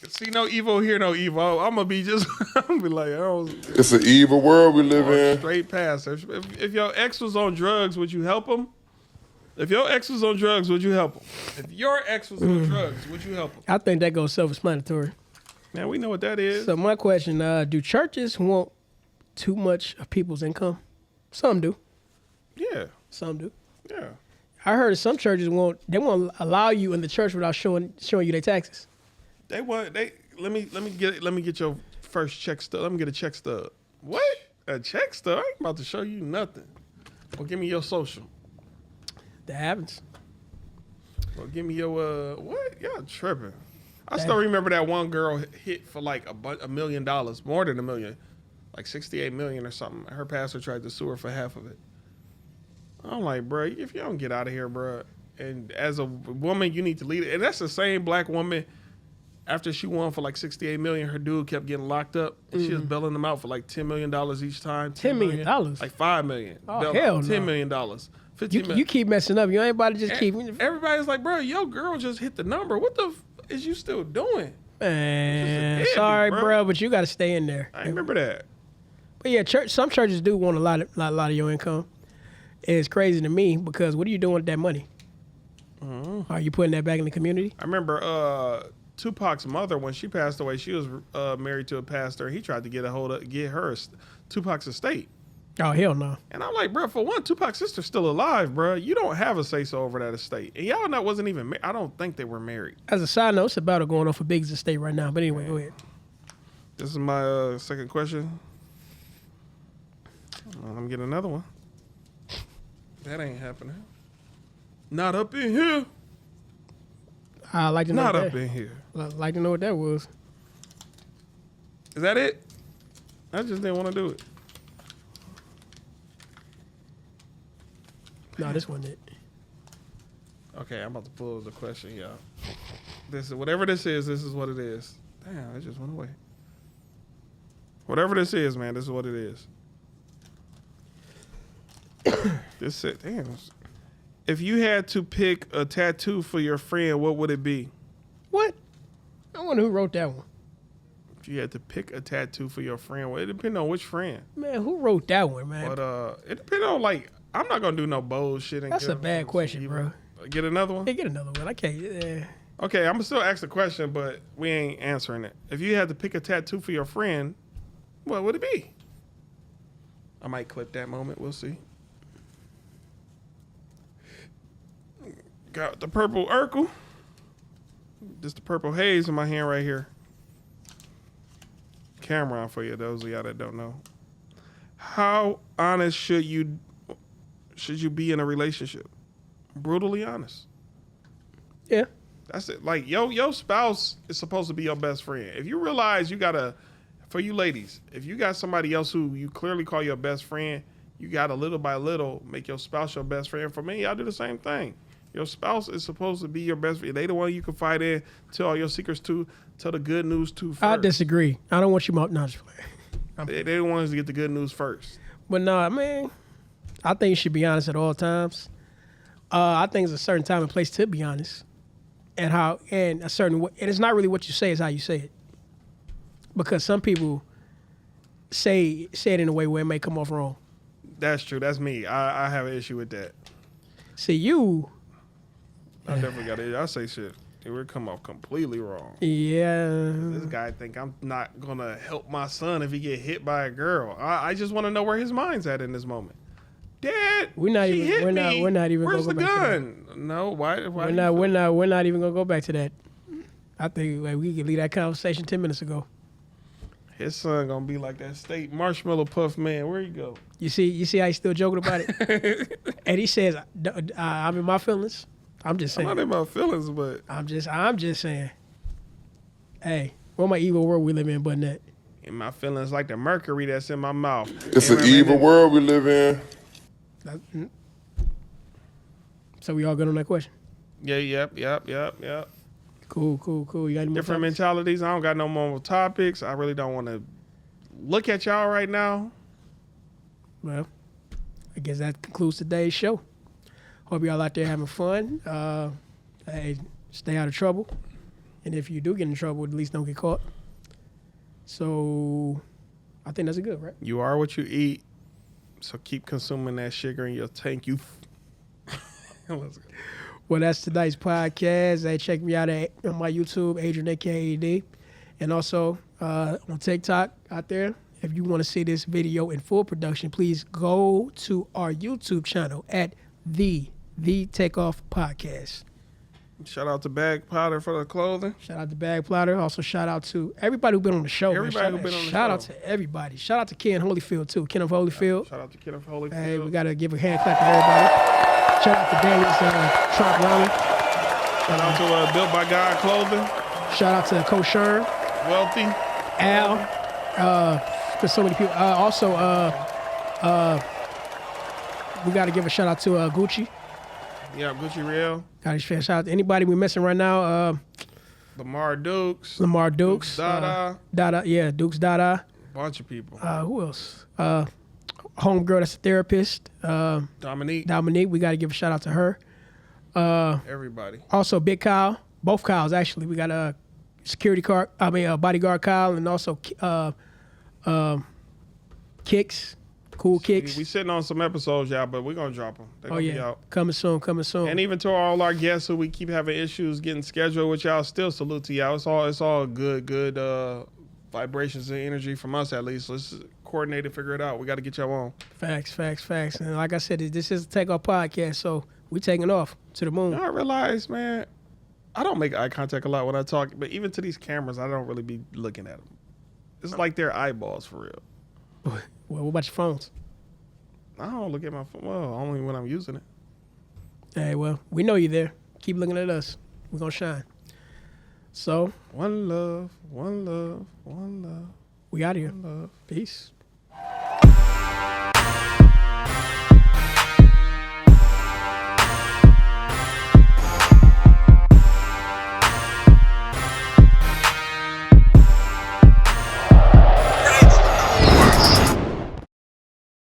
see no evil, hear no evil. I'm going to be like, oh. It's an evil world we live in. Straight past. If your ex was on drugs, would you help him? If your ex was on drugs, would you help him? If your ex was on drugs, would you help him? I think that goes self-explanatory. Man, we know what that is. So my question, do churches want too much of people's income? Some do. Yeah. Some do. Yeah. I heard some churches won't allow you in the church without showing you their taxes. Let me get your first check stub. Let me get a check stub. What? A check stub? I ain't about to show you nothing. Well, give me your social. That happens. Well, give me your what? Y'all tripping. I still remember that one girl hit for like $1 million, more than $1 million, like 68 million or something. Her pastor tried to sue her for half of it. I'm like, bro, if you don't get out of here, bro, and as a woman, you need to lead it. And that's the same black woman. After she won for like 68 million, her dude kept getting locked up, and she was bailing them out for like $10 million each time. $10 million? Like $5 million. Oh, hell no. $10 million. You keep messing up. You ain't about to just keep. Everybody's like, bro, your girl just hit the number. What the is you still doing? Man, sorry, bro, but you got to stay in there. I remember that. But yeah, some churches do want a lot of your income. It's crazy to me because what are you doing with that money? Mm-hmm. Are you putting that back in the community? I remember Tupac's mother, when she passed away, she was married to a pastor. He tried to get her Tupac's estate. Oh, hell no. And I'm like, bro, for one, Tupac's sister's still alive, bro. You don't have a say-so over that estate. And y'all not wasn't even I don't think they were married. As a side note, it's a battle going on for Biggs' estate right now. But anyway, go ahead. This is my second question. Let me get another one. That ain't happening. Not up in here. I'd like to know Not up in here. I'd like to know what that was. Is that it? I just didn't want to do it. No, this wasn't it. Okay, I'm about to pull the question, y'all. Whatever this is what it is. Damn, it just went away. Whatever this is, man, this is what it is. This it. Damn. If you had to pick a tattoo for your friend, what would it be? What? I wonder who wrote that one. If you had to pick a tattoo for your friend, well, it depends on which friend. Man, who wrote that one, man? But it depends on, like, I'm not gonna do no bullshit. That's a bad question, bro. Get another one? Yeah, get another one. I can't. Okay, I'm gonna still ask the question, but we ain't answering it. If you had to pick a tattoo for your friend, what would it be? I might clip that moment. We'll see. Got the purple Urkel. Just the purple haze in my hand right here. Camera on for you, those of y'all that don't know. How honest should you be in a relationship? Brutally honest. Yeah. That's it. Like, your spouse is supposed to be your best friend. If you realize you gotta, for you ladies, if you got somebody else who you clearly call your best friend, you gotta little by little make your spouse your best friend. For me, I do the same thing. Your spouse is supposed to be your best friend. They the one you can fight in, tell all your secrets to, tell the good news to first. I disagree. I don't want you not just playing. They the ones to get the good news first. But nah, man, I think you should be honest at all times. I think there's a certain time and place to be honest. And a certain way, and it's not really what you say, it's how you say it. Because some people say it in a way where it may come off wrong. That's true. That's me. I have an issue with that. See, you... I definitely got it. I say shit. It would come off completely wrong. Yeah. This guy think I'm not going to help my son if he get hit by a girl. I just want to know where his mind's at in this moment. Dad, We're not she even. hit We're me. not even. Where's the gonna go back to gun? No, why? that. We're not even gonna go back to that. I think we could leave that conversation 10 minutes ago. His son gonna be like that state marshmallow puff man. Where you go? You see how he's still joking about it. And he says, "I'm in my feelings." I'm just I'm saying. not in my feelings, but I'm just saying. Hey, where my evil world we live in, but that. in my feelings like the mercury that's in my mouth. It's an evil world we live in. So we all good on that question. Yeah, yep. Cool. You got any more Different topics? mentalities. I don't got no more topics. I really don't want to look at y'all right now. Well, I guess that concludes today's show. Hope y'all out there having fun. Hey, stay out of trouble. And if you do get in trouble, at least don't get caught. So I think that's a good, right? You are what you eat. So keep consuming that sugar in your tank. Let's go. Well, that's tonight's podcast. Hey, check me out on my YouTube, Adrian AKAD. And also on TikTok out there. If you want to see this video in full production, please go to our YouTube channel at the Takeoff Podcast. Shout out to Bag Powder for the clothing. Shout out to Bag Plotter. Also, shout out to everybody who's been on the show. Everybody who's been on the Shout show. out to everybody. Shout out to Ken Holyfield, too. Ken of Holyfield. Shout out to Kenneth Holyfield. Hey, we got to give a hand clap to everybody. Shout out to Daniel's Trump Raleigh. Shout out to Built by God Clothing. Shout out to Coach Sherm, Wealthy. Al. There's so many people. Also, we got to give a shout out to Gucci. Yeah, Gucci Real. Got to shout out to anybody we're missing right now. Lamar Dukes. Lamar Dukes. Dada. Dada. Yeah, Dukes Dada. Bunch of people. Who else? Homegirl that's a therapist. Dominique. We got to give a shout out to her. Everybody. Also, Big Kyle. Both Kyles, actually. We got a bodyguard Kyle, and also Kicks. Cool Kicks. We sitting on some episodes, y'all, but we're going to drop them. They're going to be out. Coming soon. And even to all our guests who we keep having issues getting scheduled with y'all, still salute to y'all. It's all good vibrations and energy from us, at least. Let's coordinate and figure it out. We got to get y'all on. Facts. And like I said, this is a Takeoff podcast, so we taking off to the moon. You know, I realize, man, I don't make eye contact a lot when I talk, but even to these cameras, I don't really be looking at them. It's like they're eyeballs for real. Well, what about your phones? I don't look at my phone. Well, only when I'm using it. Hey, well, we know you're there. Keep looking at us. We're going to shine. So, One love, one love, one love. we out of here. One love. Peace.